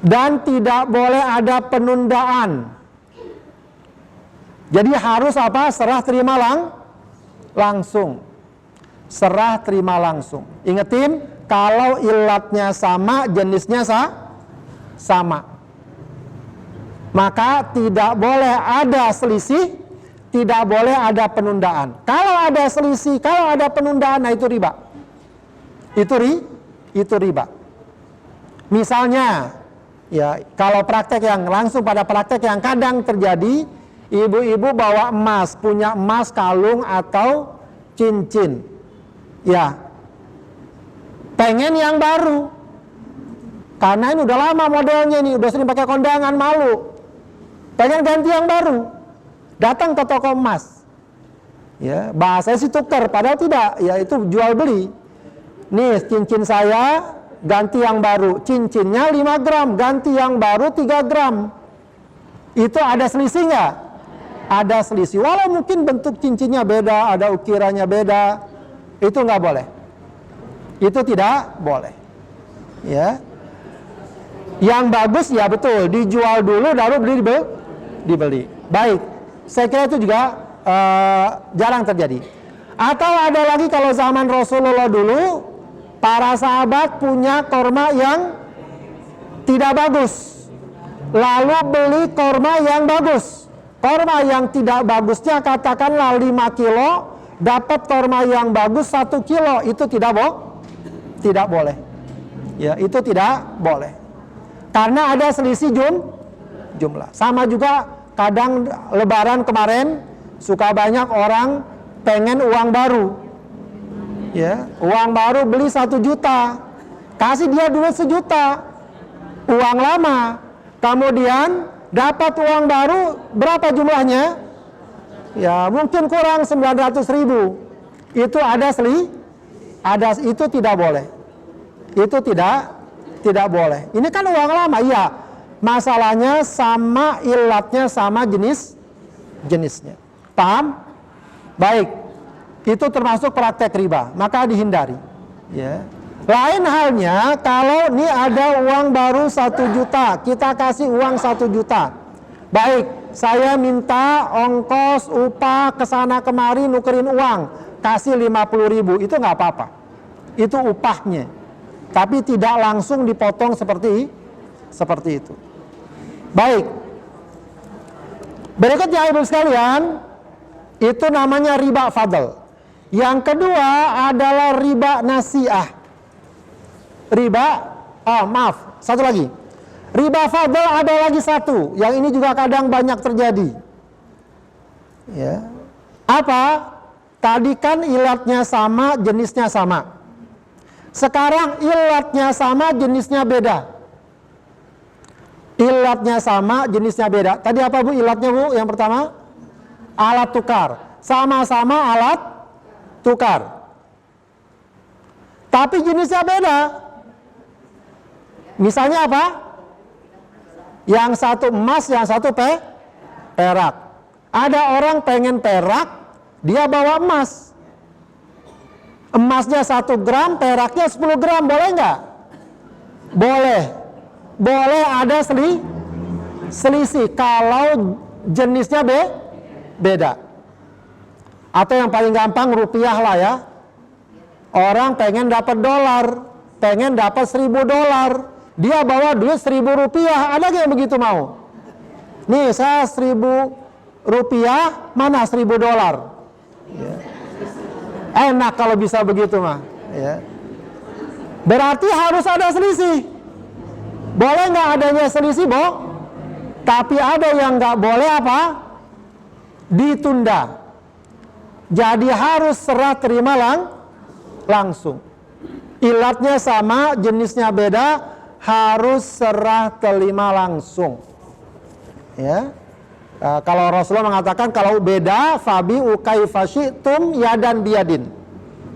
Dan tidak boleh ada penundaan. Jadi harus apa? Serah terima langsung. Serah terima langsung. Ingetin, kalau ilatnya sama, jenisnya sama. Maka tidak boleh ada selisih, tidak boleh ada penundaan. Kalau ada selisih, kalau ada penundaan, nah itu riba. Itu riba. Misalnya, ya kalau praktek yang langsung pada praktek yang kadang terjadi, ibu-ibu bawa emas, punya emas kalung atau cincin. Ya. Pengen yang baru. Karena ini udah lama modelnya nih, udah sering pakai kondangan, malu. Pengen ganti yang baru. Datang ke toko emas. Ya, bahasanya sih tukar, padahal tidak, ya itu jual beli. Nih, cincin saya ganti yang baru. Cincinnya 5 gram, ganti yang baru 3 gram. Itu ada selisih nggak? Ada selisih, walau mungkin bentuk cincinnya beda, ada ukirannya beda, itu nggak boleh, itu tidak boleh. Ya, yang bagus ya betul dijual dulu, baru dibeli. Baik, saya kira itu juga jarang terjadi. Atau ada lagi kalau zaman Rasulullah dulu, para sahabat punya korma yang tidak bagus, lalu beli korma yang bagus. Korma yang tidak bagusnya katakanlah 5 kilo, dapat korma yang bagus 1 kilo, itu tidak boleh. Ya, itu tidak boleh. Karena ada selisih jumlah. Sama juga kadang lebaran kemarin suka banyak orang pengen uang baru. Ya, uang baru beli 1 juta. Kasih dia duit 1 juta. Uang lama. Kemudian dapat uang baru, berapa jumlahnya? Ya mungkin kurang 900.000. Itu ada itu tidak boleh. Itu tidak boleh. Ini kan uang lama, iya. Masalahnya sama ilatnya, sama jenisnya. Paham? Baik. Itu termasuk praktek riba, maka dihindari. Ya. Lain halnya kalau ini ada uang baru 1 juta, kita kasih uang 1 juta. Baik, saya minta ongkos upah kesana kemari nukerin uang, kasih 50.000, itu nggak apa-apa. Itu upahnya, tapi tidak langsung dipotong seperti itu. Baik, berikutnya ibu sekalian, itu namanya riba fadl. Yang kedua adalah riba nasiah. Satu lagi. Riba fadl ada lagi satu, yang ini juga kadang banyak terjadi. Ya. Apa? Tadi kan ilatnya sama, jenisnya sama. Sekarang ilatnya sama, jenisnya beda. Ilatnya sama, jenisnya beda. Tadi apa Bu ilatnya Bu? Yang pertama? Alat tukar. Sama-sama alat tukar. Tapi jenisnya beda. Misalnya apa? Yang satu emas, yang satu perak. Ada orang pengen perak, dia bawa emas. Emasnya 1 gram, peraknya 10 gram, boleh nggak? Boleh. Boleh ada selisih kalau jenisnya beda. Atau yang paling gampang rupiah lah ya. Orang pengen dapat dolar, pengen dapat 1.000 dolar, dia bawa duit 1.000 rupiah, ada gak yang begitu mau? Nih saya 1.000 rupiah, mana 1.000 dolar? Ya. Enak kalau bisa begitu mah. Ya. Berarti harus ada selisih. Boleh nggak adanya selisih, Bo? Tapi ada yang nggak boleh apa? Ditunda. Jadi harus serah terima langsung. Ilatnya sama, jenisnya beda, harus serah terima langsung. Ya. Kalau Rasulullah mengatakan kalau beda fabi ukai fasyitum yadan biyadin.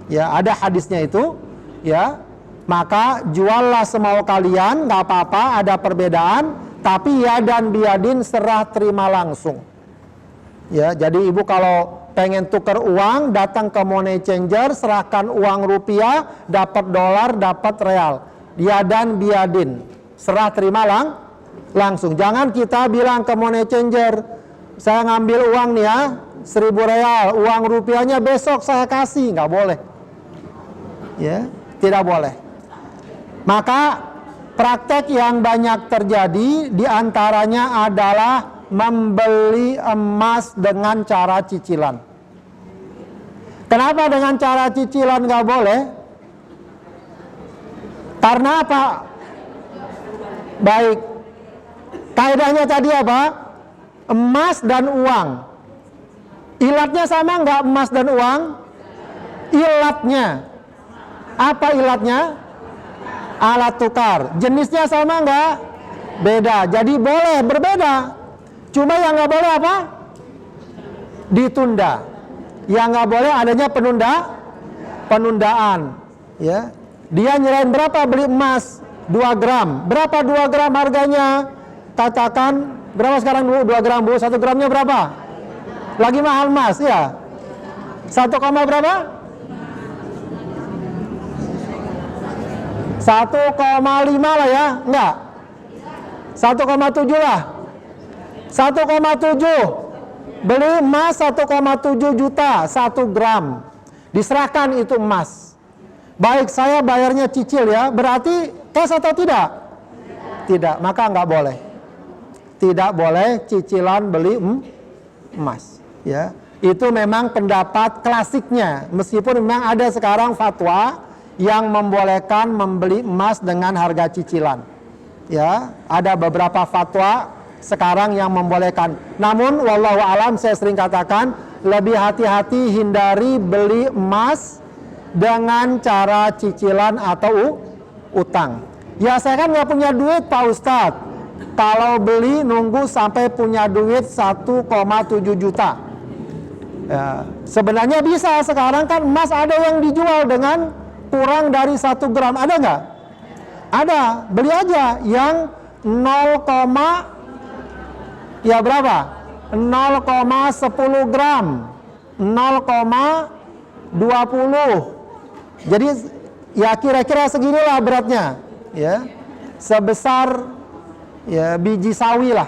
Ya, ada hadisnya itu, ya. Maka juallah semau kalian, nggak apa-apa, ada perbedaan, tapi yadan biyadin serah terima langsung. Ya, jadi ibu kalau pengen tukar uang, datang ke money changer, serahkan uang rupiah, dapat dolar, dapat real. Yadan biyadin, serah terima langsung. Jangan kita bilang ke money changer, saya ngambil uang nih ya, 1.000 real, uang rupiahnya besok saya kasih, nggak boleh. Ya, tidak boleh. Maka praktek yang banyak terjadi diantaranya adalah membeli emas dengan cara cicilan. Kenapa dengan cara cicilan nggak boleh? Karena apa? Baik, kaidahnya tadi apa? Emas dan uang. Ilatnya sama nggak emas dan uang? Ilatnya. Apa ilatnya? Alat tukar. Jenisnya sama nggak? Beda. Jadi boleh berbeda. Cuma yang nggak boleh apa? Ditunda. Yang nggak boleh adanya penundaan. Ya. Dia nyerahin berapa beli emas? 2 gram. Berapa 2 gram harganya? Katakan berapa sekarang dulu 2 gram bu? 1 gramnya berapa? Lagi mahal emas ya? 1, berapa? 1,5 lah ya? Enggak? 1,7 lah. 1,7. Beli emas 1,7 juta 1 gram. Diserahkan itu emas. Baik, saya bayarnya cicil ya. Berarti cash atau tidak? Tidak, maka nggak boleh. Tidak boleh cicilan beli emas. Ya, itu memang pendapat klasiknya. Meskipun memang ada sekarang fatwa yang membolehkan membeli emas dengan harga cicilan. Ya, ada beberapa fatwa sekarang yang membolehkan. Namun wallahu alam, saya sering katakan lebih hati-hati hindari beli emas dengan cara cicilan atau utang. Ya saya kan nggak punya duit Pak Ustadz. Kalau beli nunggu sampai punya duit 1,7 juta. Ya, sebenarnya bisa sekarang kan emas ada yang dijual dengan kurang dari 1 gram. Ada nggak? Ada. Beli aja yang 0, ya berapa? 0,10 gram. 0,20. Jadi ya kira-kira seginilah beratnya, ya, sebesar ya biji sawi lah,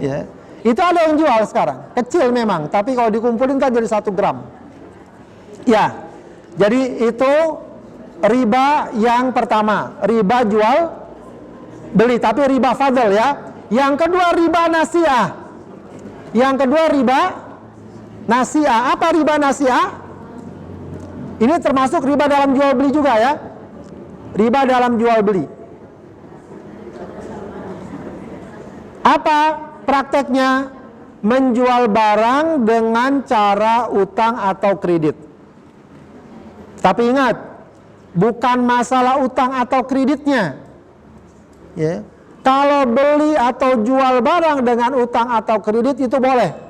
ya. Itu ada yang jual sekarang, kecil memang, tapi kalau dikumpulin kan jadi 1 gram. Ya, jadi itu riba yang pertama, riba jual beli, tapi riba fadl ya. Yang kedua riba nasiah. Yang kedua riba nasiah. Apa riba nasiah? Ini termasuk riba dalam jual beli juga ya. Riba dalam jual beli. Apa prakteknya? Menjual barang dengan cara utang atau kredit. Tapi ingat, bukan masalah utang atau kreditnya. Ya. Kalau beli atau jual barang dengan utang atau kredit itu boleh.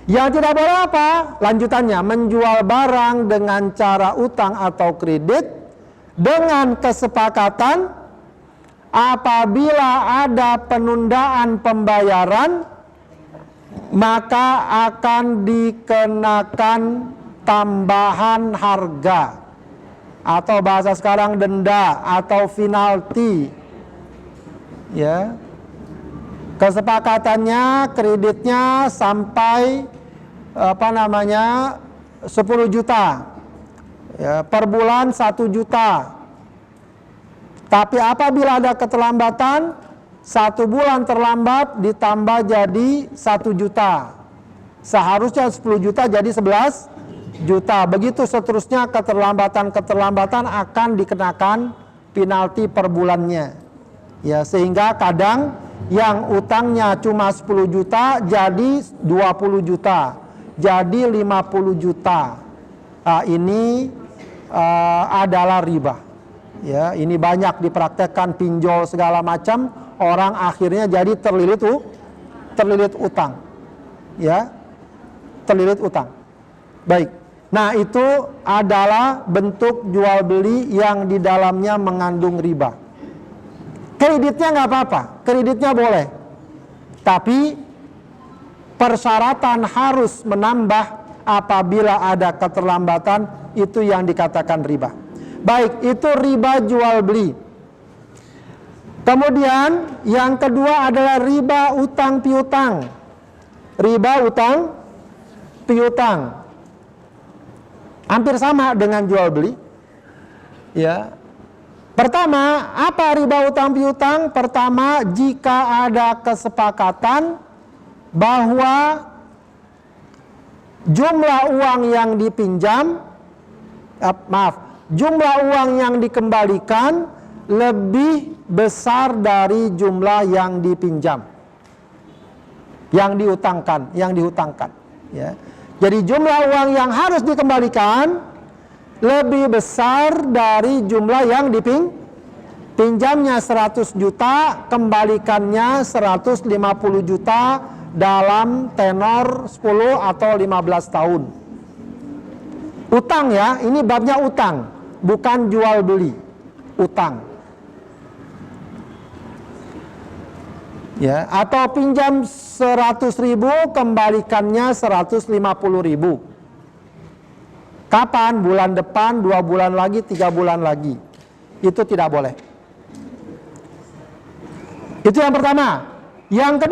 Yang tidak boleh apa? Lanjutannya, menjual barang dengan cara utang atau kredit dengan kesepakatan apabila ada penundaan pembayaran maka akan dikenakan tambahan harga atau bahasa sekarang denda atau penalti. Ya. Kesepakatannya kreditnya sampai 10 juta. Ya, per bulan 1 juta. Tapi apabila ada keterlambatan, 1 bulan terlambat ditambah jadi 1 juta. Seharusnya 10 juta jadi 11 juta. Begitu seterusnya keterlambatan-keterlambatan akan dikenakan penalti per bulannya. Ya, sehingga kadang yang utangnya cuma 10 juta jadi 20 juta. Jadi 50 juta. Nah, ini adalah riba. Ya, ini banyak dipraktekkan pinjol segala macam, orang akhirnya jadi terlilit utang. Ya, terlilit utang. Baik. Nah, itu adalah bentuk jual beli yang di dalamnya mengandung riba. Kreditnya nggak apa-apa, kreditnya boleh. Tapi persyaratan harus menambah apabila ada keterlambatan, itu yang dikatakan riba. Baik, itu riba jual beli. Kemudian yang kedua adalah riba utang piutang. Riba utang piutang. Hampir sama dengan jual beli. Ya. Pertama, apa riba utang piutang? Pertama, jika ada kesepakatan bahwa jumlah uang yang dipinjam, jumlah uang yang dikembalikan lebih besar dari jumlah yang dipinjam, yang dihutangkan. Ya. Jadi jumlah uang yang harus dikembalikan lebih besar dari jumlah yang dipinjamnya 100 juta, kembalikannya 150 juta dalam tenor 10 atau 15 tahun. Utang ya, ini babnya utang, bukan jual beli, utang. Ya, atau pinjam 100.000, kembalikannya 150.000. Kapan? Bulan depan, 2 bulan lagi, 3 bulan lagi. Itu tidak boleh. Itu yang pertama. Yang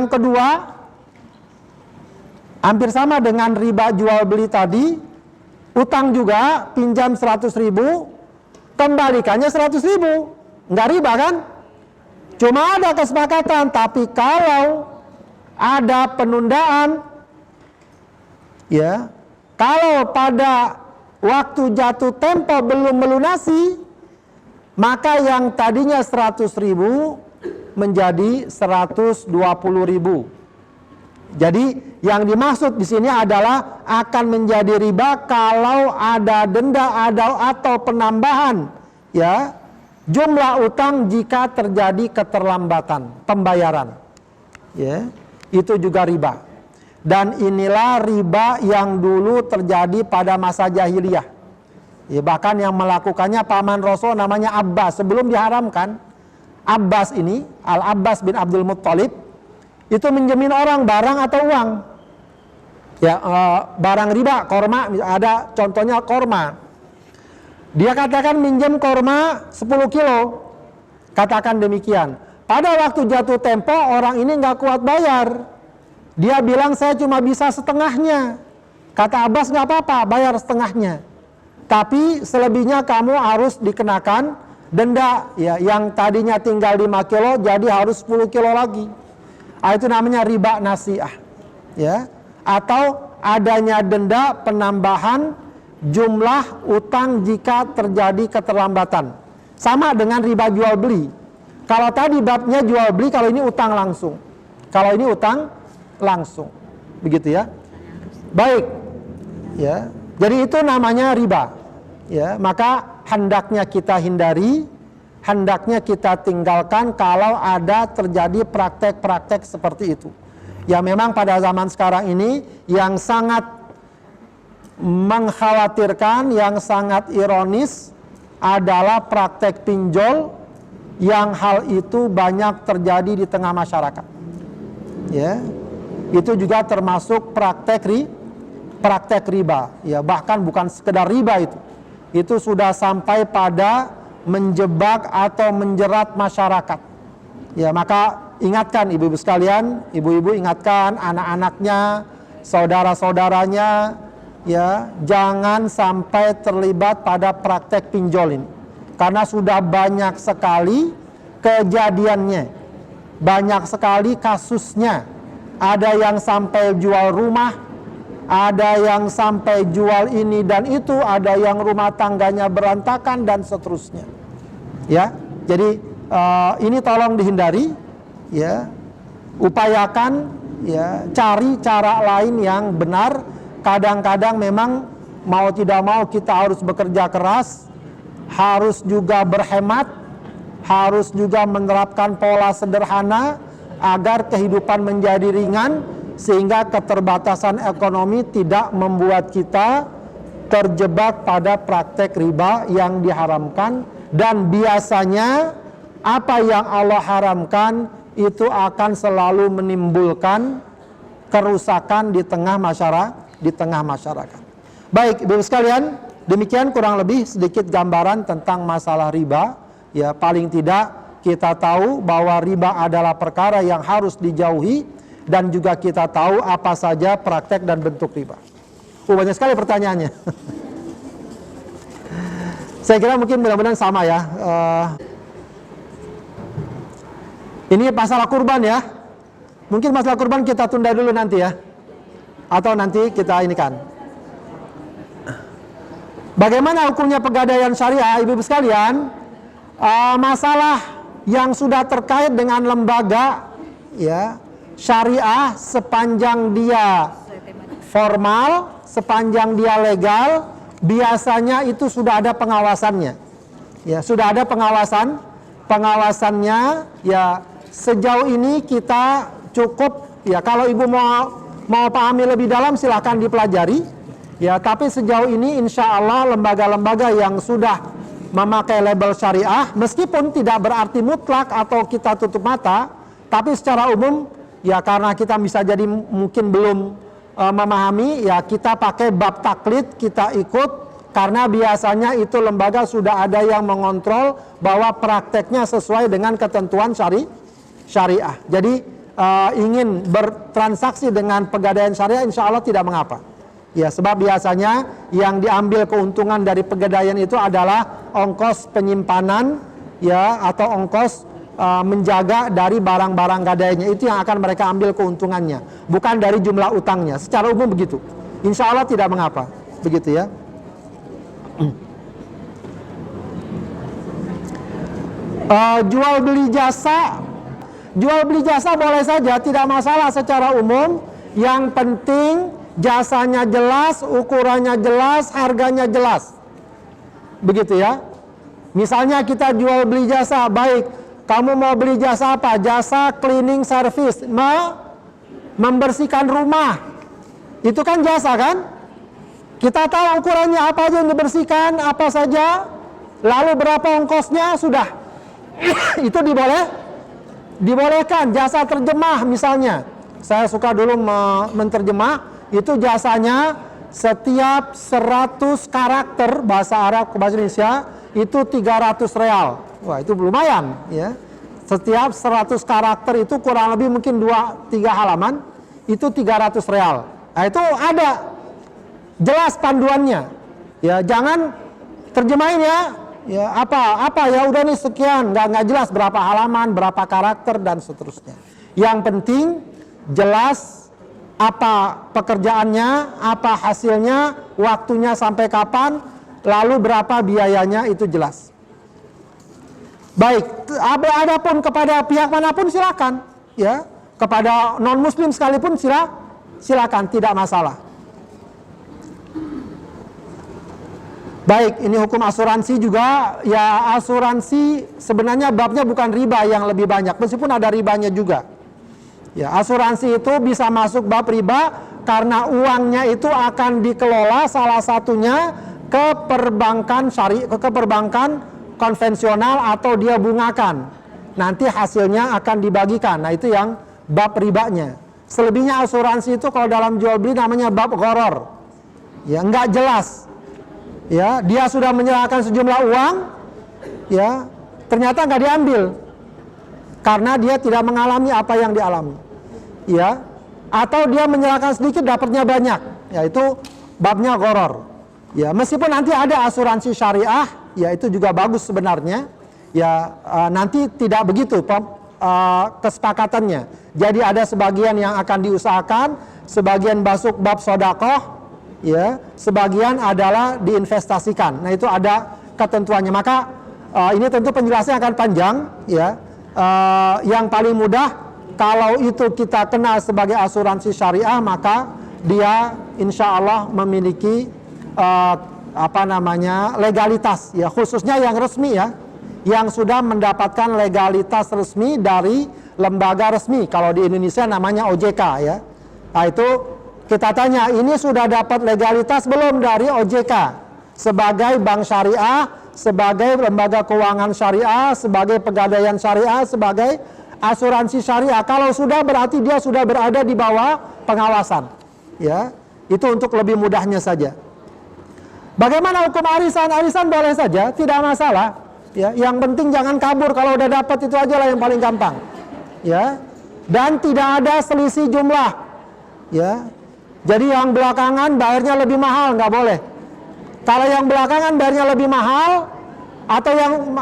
kedua, hampir sama dengan riba jual beli tadi. Utang juga, pinjam 100.000, kembalikannya 100.000. Nggak riba kan? Cuma ada kesepakatan, tapi kalau ada penundaan, ya, kalau pada waktu jatuh tempo belum melunasi, maka yang tadinya 100.000 menjadi 120.000. Jadi yang dimaksud di sini adalah akan menjadi riba kalau ada denda atau penambahan, ya, jumlah utang jika terjadi keterlambatan pembayaran. Ya, itu juga riba. Dan inilah riba yang dulu terjadi pada masa jahiliyah. Ya, bahkan yang melakukannya paman Rasul namanya Abbas. Sebelum diharamkan, Abbas ini, Al-Abbas bin Abdul Muttalib, itu minjemin orang barang atau uang. Ya, barang riba, korma, ada contohnya korma. Dia katakan minjem korma 10 kilo. Katakan demikian. Pada waktu jatuh tempo, orang ini nggak kuat bayar. Dia bilang saya cuma bisa setengahnya. Kata Abbas, nggak apa-apa, bayar setengahnya. Tapi selebihnya kamu harus dikenakan denda, ya, yang tadinya tinggal 5 kilo jadi harus 10 kilo lagi. Itu namanya riba nasiah. Ya. Atau adanya denda penambahan jumlah utang jika terjadi keterlambatan. Sama dengan riba jual beli. Kalau tadi babnya jual beli, kalau ini utang langsung. Kalau ini utang langsung. Begitu ya. Baik. Ya. Jadi itu namanya riba. Ya, maka hendaknya kita hindari, hendaknya kita tinggalkan kalau ada terjadi praktek-praktek seperti itu. Ya, memang pada zaman sekarang ini yang sangat mengkhawatirkan, yang sangat ironis adalah praktek pinjol yang hal itu banyak terjadi di tengah masyarakat. Ya, itu juga termasuk praktek riba. Ya, bahkan bukan sekedar riba itu sudah sampai pada menjebak atau menjerat masyarakat. Ya, maka ingatkan ibu-ibu sekalian, ibu-ibu ingatkan anak-anaknya, saudara-saudaranya, ya, jangan sampai terlibat pada praktek pinjol ini. Karena sudah banyak sekali kejadiannya, banyak sekali kasusnya. Ada yang sampai jual rumah, ada yang sampai jual ini dan itu, ada yang rumah tangganya berantakan dan seterusnya. Ya, jadi ini tolong dihindari, ya. Upayakan, ya, cari cara lain yang benar. Kadang-kadang memang mau tidak mau kita harus bekerja keras, harus juga berhemat, harus juga menerapkan pola sederhana agar kehidupan menjadi ringan, sehingga keterbatasan ekonomi tidak membuat kita terjebak pada praktek riba yang diharamkan. Dan biasanya apa yang Allah haramkan itu akan selalu menimbulkan kerusakan di tengah masyarakat. Baik, ibu sekalian, demikian kurang lebih sedikit gambaran tentang masalah riba. Ya, paling tidak kita tahu bahwa riba adalah perkara yang harus dijauhi, dan juga kita tahu apa saja praktek dan bentuk riba. Banyak sekali pertanyaannya. Saya kira mungkin mudah-mudahan sama ya. Ini masalah kurban ya. Mungkin masalah kurban kita tunda dulu nanti ya. Atau nanti kita inikan. Bagaimana hukumnya pegadaian syariah, ibu-ibu sekalian? Masalah yang sudah terkait dengan lembaga, ya, syariah, sepanjang dia formal, sepanjang dia legal, biasanya itu sudah ada pengawasannya. Ya, sudah ada pengawasannya. Ya, sejauh ini kita cukup, ya, kalau ibu mau pahami lebih dalam silahkan dipelajari. Ya, tapi sejauh ini insya Allah lembaga-lembaga yang sudah memakai label syariah, meskipun tidak berarti mutlak atau kita tutup mata, tapi secara umum, ya, karena kita bisa jadi mungkin belum memahami, ya, kita pakai bab taklid, kita ikut, karena biasanya itu lembaga sudah ada yang mengontrol bahwa prakteknya sesuai dengan ketentuan syariah. Jadi ingin bertransaksi dengan pegadaian syariah insya Allah tidak mengapa. Ya, sebab biasanya yang diambil keuntungan dari pegadaian itu adalah ongkos penyimpanan, ya, atau ongkos menjaga dari barang-barang gadaiannya. Itu yang akan mereka ambil keuntungannya, bukan dari jumlah utangnya. Secara umum begitu. Insya Allah tidak mengapa. Begitu ya. Jual beli jasa boleh saja, tidak masalah secara umum. Yang penting jasanya jelas, ukurannya jelas, harganya jelas. Begitu ya. Misalnya kita jual beli jasa, baik, kamu mau beli jasa apa? Jasa cleaning service, membersihkan rumah. Itu kan jasa kan? Kita tahu ukurannya apa aja yang dibersihkan, apa saja, lalu berapa ongkosnya, sudah. Itu dibolehkan. Jasa terjemah misalnya, saya suka dulu menterjemah, itu jasanya setiap 100 karakter bahasa Arab ke bahasa Indonesia itu 300 real. Wah, itu lumayan ya. Setiap 100 karakter itu kurang lebih mungkin 2-3 halaman, itu 300 real. Nah, itu ada jelas panduannya. Ya, jangan terjemahin ya. Ya, apa ya udah nih sekian, nggak jelas berapa halaman, berapa karakter dan seterusnya. Yang penting jelas apa pekerjaannya, apa hasilnya, waktunya sampai kapan, lalu berapa biayanya, itu jelas. Baik, adapun kepada pihak manapun silakan, ya, kepada non muslim sekalipun silakan, tidak masalah. Baik, ini hukum asuransi juga. Ya, asuransi sebenarnya babnya bukan riba yang lebih banyak, meskipun ada ribanya juga. Ya, asuransi itu bisa masuk bab riba karena uangnya itu akan dikelola salah satunya ke perbankan konvensional atau dia bungakan. Nanti hasilnya akan dibagikan. Nah, itu yang bab ribanya. Selebihnya asuransi itu kalau dalam jual beli namanya bab gharar. Ya, enggak jelas. Ya, dia sudah menyerahkan sejumlah uang, ya, ternyata nggak diambil. karena dia tidak mengalami apa yang dialami, ya, atau dia menyerahkan sedikit dapatnya banyak, yaitu babnya gharar. Ya, meskipun nanti ada asuransi syariah, ya itu juga bagus sebenarnya. Ya, nanti tidak begitu kesepakatannya. Jadi ada sebagian yang akan diusahakan, sebagian masuk bab sedekah, ya, sebagian adalah diinvestasikan. Nah, itu ada ketentuannya. Maka ini tentu penjelasannya akan panjang, ya. Yang paling mudah, kalau itu kita kenal sebagai asuransi syariah, maka dia insya Allah memiliki legalitas, ya, khususnya yang resmi, ya, yang sudah mendapatkan legalitas resmi dari lembaga resmi. Kalau di Indonesia namanya OJK, ya. Nah, itu kita tanya, ini sudah dapat legalitas belum dari OJK sebagai bank syariah, sebagai lembaga keuangan syariah, sebagai pegadaian syariah, sebagai asuransi syariah? Kalau sudah, berarti dia sudah berada di bawah pengawasan, ya. Itu untuk lebih mudahnya saja. Bagaimana hukum arisan? Arisan boleh saja, tidak masalah, ya. Yang penting jangan kabur. Kalau udah dapat, itu aja lah yang paling gampang, ya. Dan tidak ada selisih jumlah, ya. Jadi yang belakangan bayarnya lebih mahal, nggak boleh. Kalau yang belakangan bayarnya lebih mahal, atau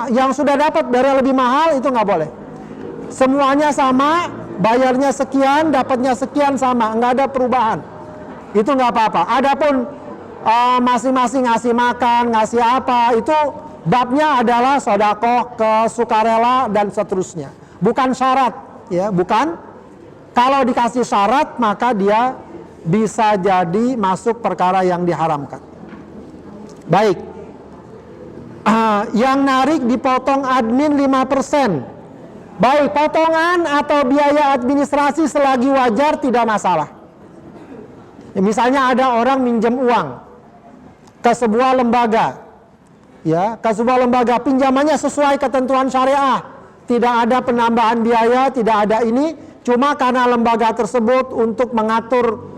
yang sudah dapat bayarnya lebih mahal, itu nggak boleh. Semuanya sama, bayarnya sekian, dapatnya sekian, sama, nggak ada perubahan. Itu nggak apa-apa. Adapun masing-masing ngasih makan, ngasih apa, itu babnya adalah sedekah, kesukarela, dan seterusnya. Bukan syarat, ya, bukan. Kalau dikasih syarat, maka dia bisa jadi masuk perkara yang diharamkan. Baik. Yang narik dipotong admin 5%. Baik, potongan atau biaya administrasi selagi wajar tidak masalah. Ya, misalnya ada orang minjem uang ke sebuah lembaga, ya, ke sebuah lembaga, pinjamannya sesuai ketentuan syariah, tidak ada penambahan biaya, tidak ada ini, cuma karena lembaga tersebut untuk mengatur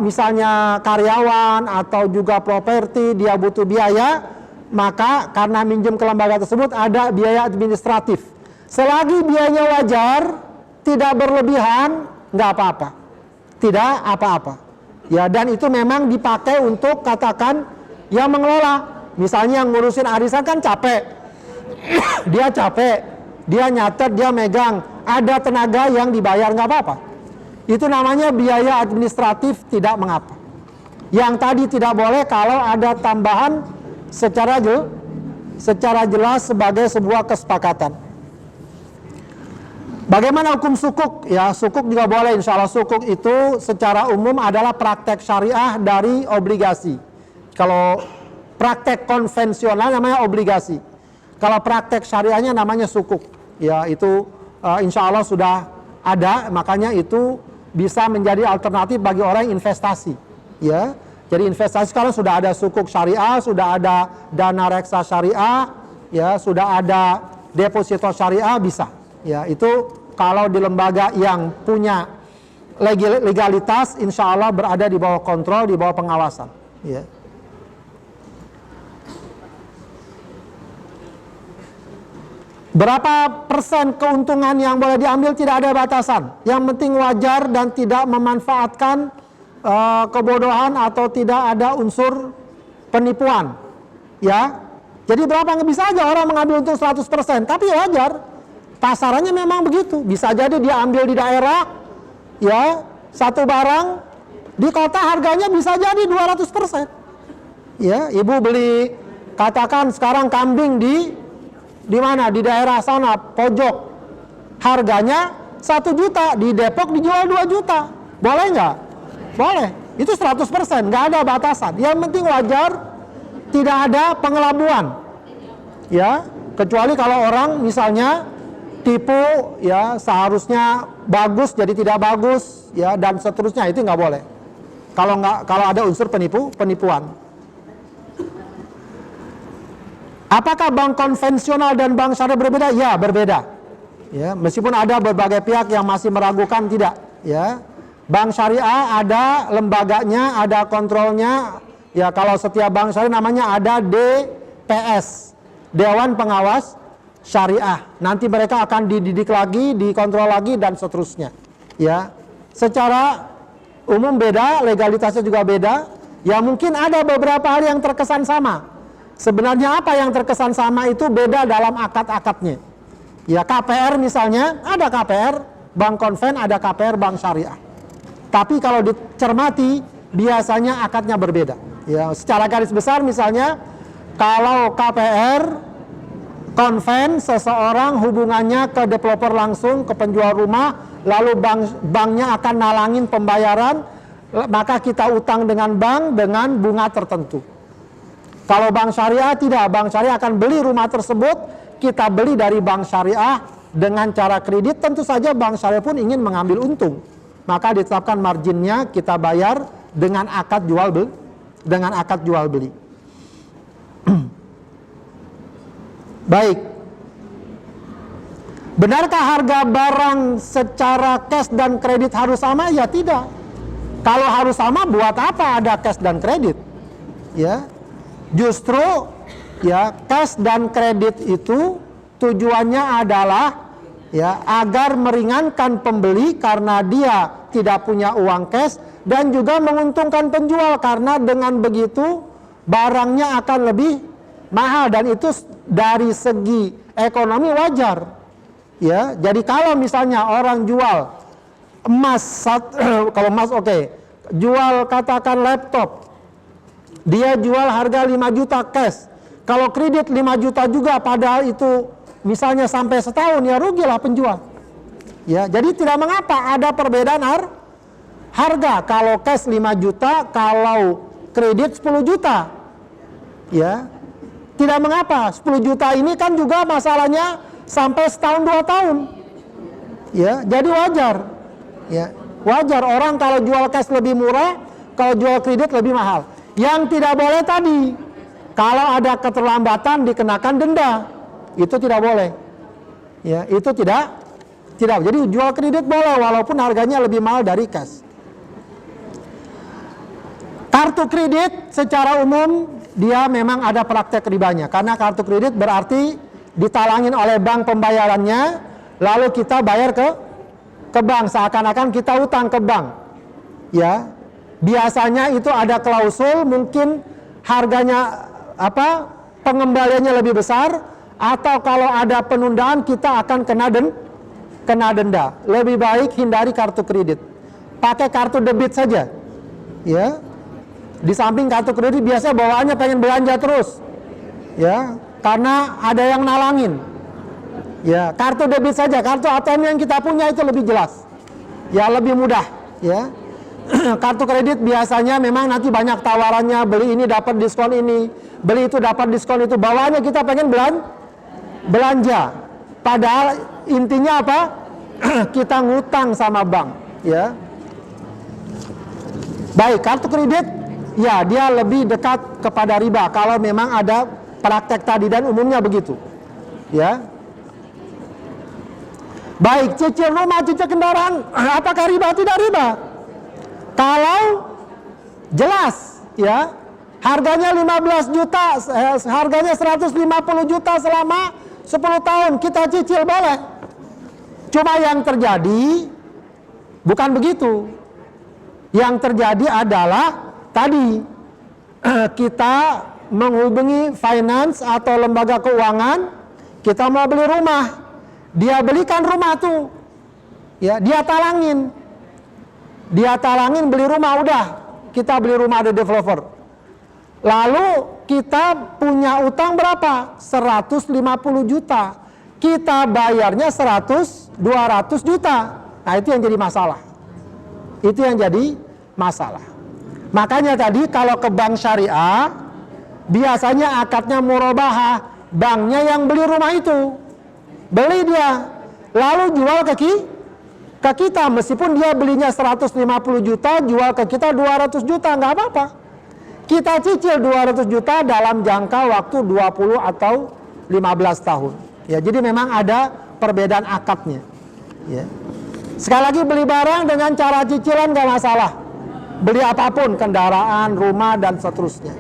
misalnya karyawan atau juga properti, dia butuh biaya, maka karena minjem ke lembaga tersebut ada biaya administratif. Selagi biayanya wajar, tidak berlebihan, nggak apa-apa, tidak apa-apa. Ya, dan itu memang dipakai untuk katakan yang mengelola. Misalnya yang ngurusin arisan kan capek, dia capek, dia nyatet, dia megang, ada tenaga yang dibayar, nggak apa-apa. Itu namanya biaya administratif, tidak mengapa. Yang tadi tidak boleh kalau ada tambahan secara jelas sebagai sebuah kesepakatan. Bagaimana hukum sukuk? Ya, sukuk juga boleh, insya Allah. Sukuk itu secara umum adalah praktek syariah dari obligasi. Kalau praktek konvensional namanya obligasi. Kalau praktek syariahnya namanya sukuk. Ya, itu insya Allah sudah ada, makanya itu bisa menjadi alternatif bagi orang investasi. Ya, jadi investasi sekarang sudah ada sukuk syariah, sudah ada dana reksa syariah, ya, sudah ada deposito syariah, bisa. Ya, itu kalau di lembaga yang punya legalitas, insya Allah berada di bawah kontrol, di bawah pengawasan. Ya. Berapa persen keuntungan yang boleh diambil tidak ada batasan. Yang penting wajar dan tidak memanfaatkan kebodohan atau tidak ada unsur penipuan. Ya, jadi berapa, nggak bisa aja orang mengambil untung 100%, tapi wajar. Pasarannya memang begitu. Bisa jadi dia ambil di daerah, ya, satu barang di kota harganya bisa jadi 200%. Ya, ibu beli, katakan sekarang kambing di mana? Di daerah sana, pojok. Harganya 1 juta, di Depok dijual 2 juta. Boleh nggak? Boleh. Itu 100%, nggak ada batasan. Yang penting wajar, tidak ada pengelabuan. Ya, kecuali kalau orang misalnya tipu, ya, seharusnya bagus jadi tidak bagus, ya, dan seterusnya, itu nggak boleh. Kalau ada unsur penipuan. Apakah bank konvensional dan bank syariah berbeda? Ya, berbeda. Ya, meskipun ada berbagai pihak yang masih meragukan, tidak. Ya, bank syariah ada lembaganya, ada kontrolnya. Ya, kalau setiap bank syariah namanya ada DPS, Dewan Pengawas syariah. Nanti mereka akan dididik lagi, dikontrol lagi dan seterusnya. Ya, secara umum beda, legalitasnya juga beda. Ya mungkin ada beberapa hal yang terkesan sama. Sebenarnya apa yang terkesan sama itu beda dalam akad-akadnya. Ya KPR misalnya, ada KPR bank konven, ada KPR bank syariah. Tapi kalau dicermati biasanya akadnya berbeda. Ya, secara garis besar misalnya kalau KPR konven, seseorang hubungannya ke developer langsung, ke penjual rumah, lalu banknya akan nalangin pembayaran, maka kita utang dengan bank dengan bunga tertentu. Kalau bank syariah tidak, bank syariah akan beli rumah tersebut, kita beli dari bank syariah dengan cara kredit, tentu saja bank syariah pun ingin mengambil untung. Maka ditetapkan marginnya, kita bayar dengan akad jual beli. Baik. Benarkah harga barang secara cash dan kredit harus sama? Ya tidak. Kalau harus sama, buat apa ada cash dan kredit? Ya. Justru ya cash dan kredit itu tujuannya adalah ya agar meringankan pembeli karena dia tidak punya uang cash, dan juga menguntungkan penjual karena dengan begitu barangnya akan lebih mahal, dan itu dari segi ekonomi wajar. Ya, jadi kalau misalnya orang jual emas, kalau emas oke, jual katakan laptop, dia jual harga 5 juta cash. Kalau kredit 5 juta juga, padahal itu misalnya sampai setahun, ya rugilah penjual. Ya, jadi tidak mengapa ada perbedaan harga. Kalau cash 5 juta, kalau kredit 10 juta. Ya. Tidak mengapa, 10 juta ini kan juga masalahnya sampai setahun 2 tahun. Ya, jadi wajar. Ya, wajar orang kalau jual cash lebih murah, kalau jual kredit lebih mahal. Yang tidak boleh tadi, kalau ada keterlambatan dikenakan denda. Itu tidak boleh. Ya, itu tidak. Jadi jual kredit boleh walaupun harganya lebih mahal dari cash. Kartu kredit secara umum dia memang ada praktek ribanya, karena kartu kredit berarti ditalangin oleh bank pembayarannya, lalu kita bayar ke bank, seakan-akan kita utang ke bank. Ya, biasanya itu ada klausul, mungkin harganya pengembaliannya lebih besar, atau kalau ada penundaan kita akan kena denda. Lebih baik hindari kartu kredit, pakai kartu debit saja. Ya, di samping kartu kredit biasanya bawaannya pengen belanja terus, ya, karena ada yang nalangin. Ya, kartu debit saja, kartu ATM yang kita punya itu lebih jelas, ya, lebih mudah. Ya, kartu kredit biasanya memang nanti banyak tawarannya, beli ini dapat diskon ini, beli itu dapat diskon itu, bawaannya kita pengen belanja, padahal intinya apa? Kita ngutang sama bank. Ya, baik, kartu kredit ya dia lebih dekat kepada riba kalau memang ada praktek tadi, dan umumnya begitu. Ya, baik, cicil rumah, cicil kendaraan, apakah riba? Tidak riba. Kalau jelas ya harganya 15 juta, harganya 150 juta selama 10 tahun, kita cicil boleh. Cuma yang terjadi bukan begitu. Yang terjadi adalah tadi kita menghubungi finance atau lembaga keuangan, kita mau beli rumah, dia belikan rumah tuh, ya, dia talangin beli rumah, udah kita beli rumah dari developer. Lalu kita punya utang berapa? 150 juta. Kita bayarnya 200 juta. Nah, itu yang jadi masalah. Itu yang jadi masalah. Makanya tadi kalau ke bank syariah, biasanya akadnya murabahah, banknya yang beli rumah itu. Beli dia, lalu jual ke kita, meskipun dia belinya 150 juta, jual ke kita 200 juta, nggak apa-apa. Kita cicil 200 juta dalam jangka waktu 20 atau 15 tahun. Ya, jadi memang ada perbedaan akadnya. Ya. Sekali lagi, beli barang dengan cara cicilan nggak masalah. Beli apapun, kendaraan, rumah, dan seterusnya.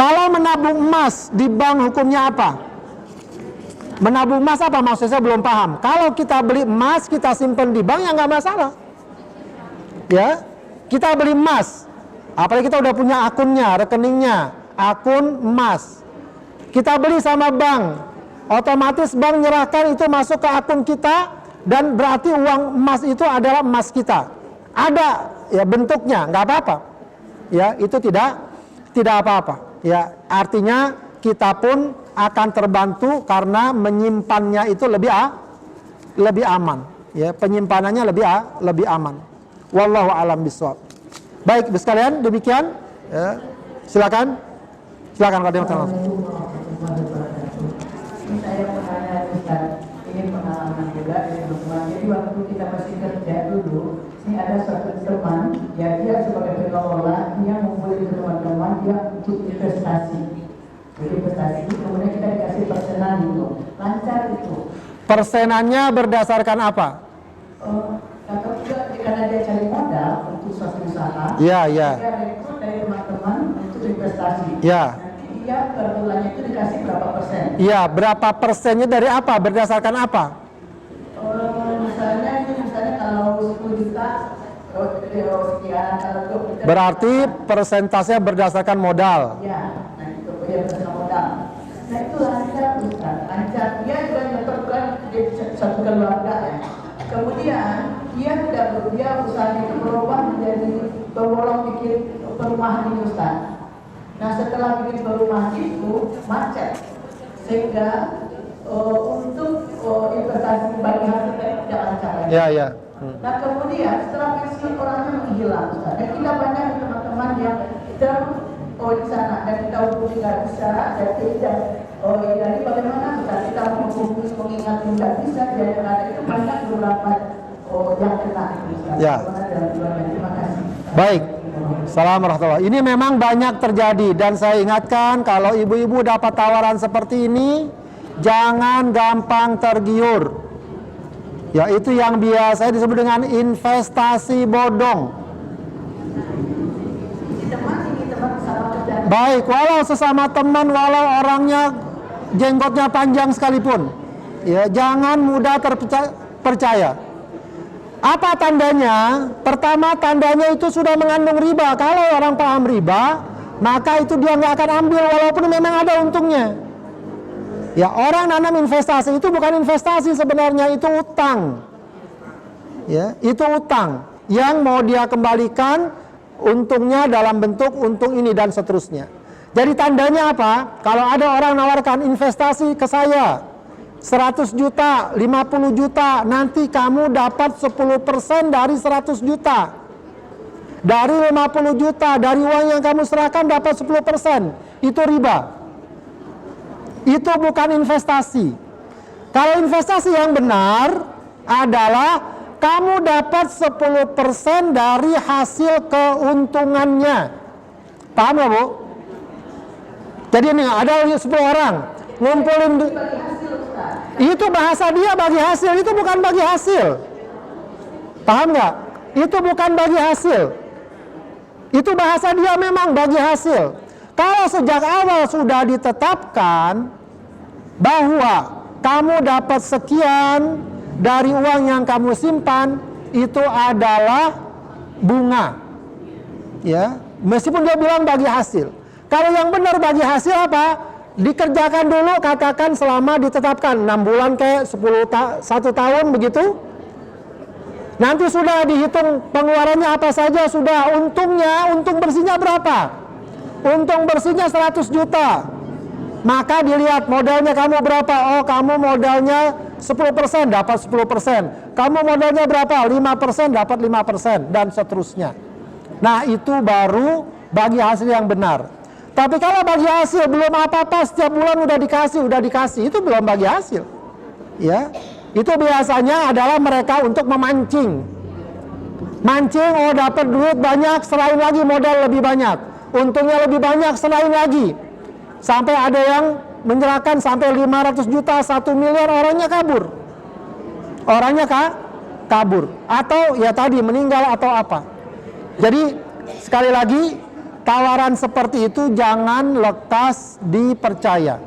Kalau menabung emas di bank hukumnya apa? Menabung emas apa maksudnya, saya belum paham. Kalau kita beli emas, kita simpan di bank ya nggak masalah. Ya, kita beli emas, apalagi kita udah punya akunnya, rekeningnya, akun emas. Kita beli sama bank, otomatis bank nyerahkan itu masuk ke akun kita, dan berarti uang emas itu adalah emas kita. Ada ya bentuknya, nggak apa-apa. Ya, itu tidak apa-apa. Ya, artinya kita pun akan terbantu karena menyimpannya itu lebih aman. Ya, penyimpanannya lebih aman. Wallahu a'lam bishawab. Baik, sekalian demikian. Ya, silakan Pak Demokrat. Saya bertanya Ustaz, ini pengalaman juga dari teman. Jadi waktu kita masih kerja dulu, ini ada suatu teman, ya dia sebagai pengelola, dia mengumpulkan teman-teman, dia untuk investasi. Jadi investasi, kemudian kita dikasih persenan itu, lancar itu. Persenannya berdasarkan apa? Atau juga karena dia cari modal untuk suatu usaha, Iya. dia rekrut dari teman-teman untuk investasi. Iya. Dia per bulannya itu dikasih berapa persen? Iya, berapa persennya dari apa? Berdasarkan apa? Misalnya kalau 10 juta, sekian, kalau 20 juta. Berarti persentasenya berdasarkan modal. Ya, nah itu ya berdasarkan modal. Nah itu lancar Ustaz, lancar. Dia juga menentukan satu keluarga ya. Kemudian dia usahanya itu berubah menjadi pemborong bikin perumahan ini Ustaz. Nah setelah bikin perumahan itu macet, sehingga untuk investasi bagi hasil tidak lancar. Iya. Nah kemudian setelah pensiun orangnya menghilang Ustaz. Dan kita banyak teman-teman yang di sana dan kita hubungi nggak bisa, dan tidak. Jadi bagaimana kita menghubungi mengingat tidak bisa, jadi ada itu banyak beberapa yang kena itu Ustaz. Ya. Terima kasih. Baik. Assalamualaikum warahmatullahi. Ini memang banyak terjadi, dan saya ingatkan kalau ibu-ibu dapat tawaran seperti ini, jangan gampang tergiur. Ya, itu yang biasa disebut dengan investasi bodong. Baik, walau sesama teman, walau orangnya jenggotnya panjang sekalipun, ya jangan mudah percaya. Apa tandanya? Pertama, tandanya itu sudah mengandung riba. Kalau orang paham riba, maka itu dia nggak akan ambil walaupun memang ada untungnya. Ya, orang nanam investasi itu bukan investasi sebenarnya, itu utang. Ya, itu utang yang mau dia kembalikan untungnya dalam bentuk untung ini dan seterusnya. Jadi tandanya apa? Kalau ada orang nawarkan investasi ke saya 100 juta, 50 juta, nanti kamu dapat 10% dari 100 juta. Dari 50 juta, dari uang yang kamu serahkan dapat 10%. Itu riba. Itu bukan investasi. Kalau investasi yang benar adalah kamu dapat 10% dari hasil keuntungannya. Paham gak Bu? Jadi ini ada 10 orang ngumpulin itu bahasa dia bagi hasil, itu bukan bagi hasil. Paham nggak? Itu bukan bagi hasil. Itu bahasa dia memang bagi hasil. Kalau sejak awal sudah ditetapkan bahwa kamu dapat sekian dari uang yang kamu simpan, itu adalah bunga. Ya, meskipun dia bilang bagi hasil. Kalau yang benar bagi hasil apa? Dikerjakan dulu, katakan selama ditetapkan 6 bulan kayak 1 tahun begitu. Nanti sudah dihitung pengeluarannya apa saja, sudah untungnya, untung bersihnya berapa? Untung bersihnya 100 juta. Maka dilihat modalnya kamu berapa? Oh, kamu modalnya 10%, dapat 10%. Kamu modalnya berapa? 5%, dapat 5%, dan seterusnya. Nah, itu baru bagi hasil yang benar. Tapi kalau bagi hasil belum apa-apa, setiap bulan udah dikasih, itu belum bagi hasil. Ya, itu biasanya adalah mereka untuk memancing. Mancing, oh dapat duit banyak, serahin lagi modal lebih banyak. Untungnya lebih banyak, serahin lagi. Sampai ada yang menyerahkan sampai 500 juta, 1 miliar, orangnya kabur. Orangnya kabur. Atau ya tadi meninggal atau apa. Jadi sekali lagi, tawaran seperti itu jangan lekas dipercaya.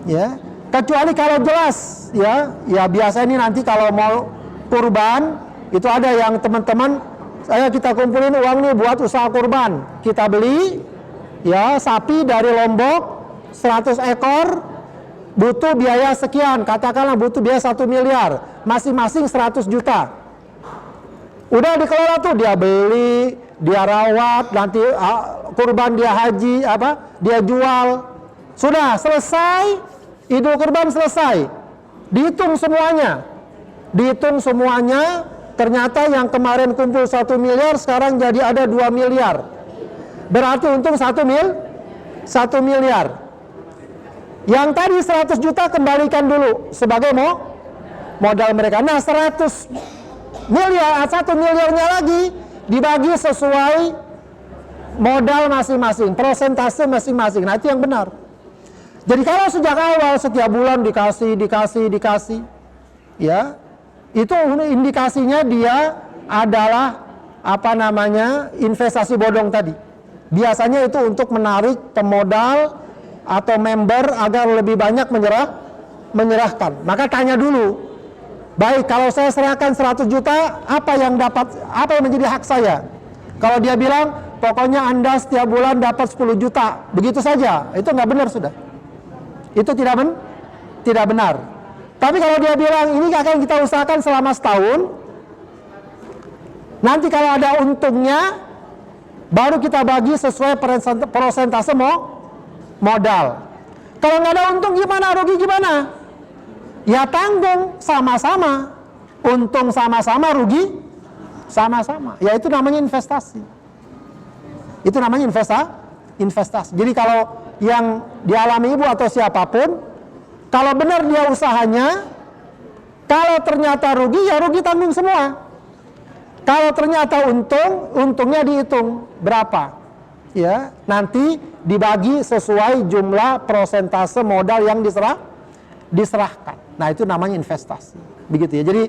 Ya, kecuali kalau jelas ya biasa ini nanti kalau mau kurban itu ada yang teman-teman kita kumpulin uang nih buat usaha kurban, kita beli ya sapi dari Lombok 100 ekor butuh biaya sekian, katakanlah butuh biaya 1 miliar, masing-masing 100 juta. Udah dikelola tuh, dia beli, dia rawat, nanti kurban dia haji dia jual, sudah selesai. Idul Kurban selesai, dihitung semuanya, ternyata yang kemarin kumpul 1 miliar sekarang jadi ada 2 miliar, berarti untung 1 miliar. Yang tadi 100 juta kembalikan dulu sebagai modal mereka. Nah 100 miliar, 1 miliarnya lagi dibagi sesuai modal masing-masing, persentase masing-masing. Nah itu yang benar. Jadi kalau sejak awal setiap bulan dikasih, ya itu indikasinya dia adalah investasi bodong tadi. Biasanya itu untuk menarik pemodal atau member agar lebih banyak menyerahkan. Maka tanya dulu, baik kalau saya serahkan 100 juta, apa yang menjadi hak saya? Kalau dia bilang, pokoknya Anda setiap bulan dapat 10 juta, begitu saja, itu nggak benar sudah. Itu tidak benar. Tapi kalau dia bilang ini akan kita usahakan selama setahun, nanti kalau ada untungnya baru kita bagi sesuai persentase modal. Kalau nggak ada untung gimana, rugi gimana? Ya tanggung sama-sama, untung sama-sama, rugi sama-sama. Ya itu namanya investasi. Itu namanya investasi. Jadi kalau yang dialami ibu atau siapapun, kalau benar dia usahanya, kalau ternyata rugi, ya rugi tanggung semua. Kalau ternyata untungnya dihitung berapa, ya nanti dibagi sesuai jumlah persentase modal yang diserahkan. Nah itu namanya investasi, begitu ya. Jadi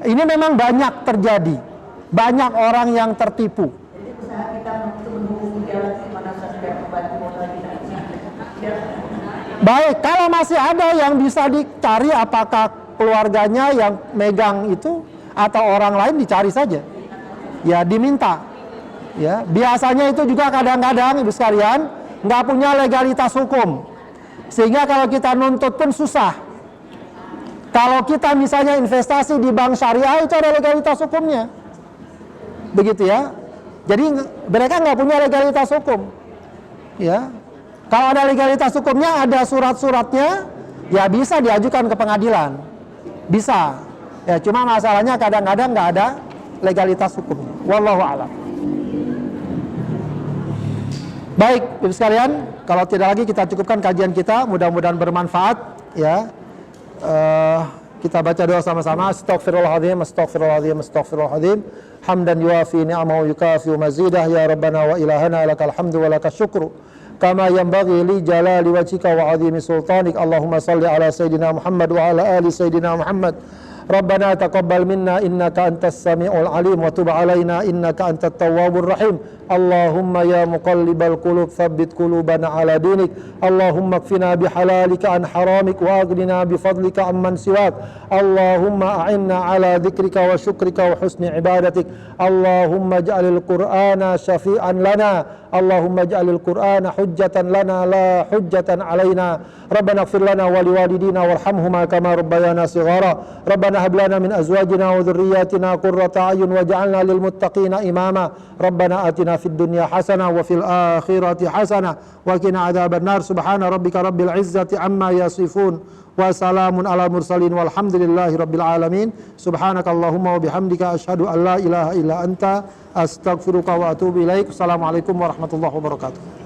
ini memang banyak terjadi, banyak orang yang tertipu. Jadi usaha kita untuk mendukung jalan di mana saja membantu modal kita. Baik, kalau masih ada yang bisa dicari, apakah keluarganya yang megang itu atau orang lain, dicari saja. Ya diminta. Ya, biasanya itu juga kadang-kadang ibu sekalian nggak punya legalitas hukum, sehingga kalau kita nuntut pun susah. Kalau kita misalnya investasi di bank syariah itu ada legalitas hukumnya, begitu ya. Jadi mereka nggak punya legalitas hukum. Ya, kalau ada legalitas hukumnya, ada surat-suratnya, ya bisa diajukan ke pengadilan, bisa. Ya cuma masalahnya kadang-kadang nggak ada legalitas hukumnya. Wallahu a'lam. Baik, ibu sekalian, kalau tidak lagi kita cukupkan kajian kita, mudah-mudahan bermanfaat ya. Kita baca doa sama-sama. Astaghfirullahaladzim, astaghfirullahaladzim, astaghfirullahaladzim. Hamdan yuafi ni'amahu yukafi mazidah, ya Rabbana wa ilahana lakal hamdu wa lakal syukru kama yanbaghi li jalali wajhika wa 'azimi sultanik. Allahumma salli ala sayidina Muhammad wa ala ali sayidina Muhammad. Rabbana taqabbal minna innaka antas sami'ul alim wa tub alaina innaka antat tawwabur rahim. Allahumma ya muqallibal qulub tsabbit qulubana ala dinik. Allahumma kfina bihalalika an haramik wa aghnina bifadlika amman siwak. Allahumma a'inna ala dzikrika wa syukrika wa husni ibadatik. Allahumma ij'alil qur'ana syafi'an lana. Allahumma ij'alil qur'ana hujjatan lana la hujjatan alaina. Rabbana ighfir lana wa liwalidina warhamhuma kama rabbayana shighara. Rabbana hab lana min azwajina wa dhurriyyatina qurrata a'yun waj'alna lil muttaqina imama. Rabbana atina fid dunya hasanah wa fil akhirati hasanah wa qina adzaban nar. Subhana rabbika rabbil izzati amma yasifun wa salamun ala mursalin walhamdulillahi rabbil alamin. Subhanakallahumma wa bihamdika asyhadu an la ilaha illa anta astaghfiruka wa atubu ilaik. Assalamualaikum warahmatullahi wabarakatuh.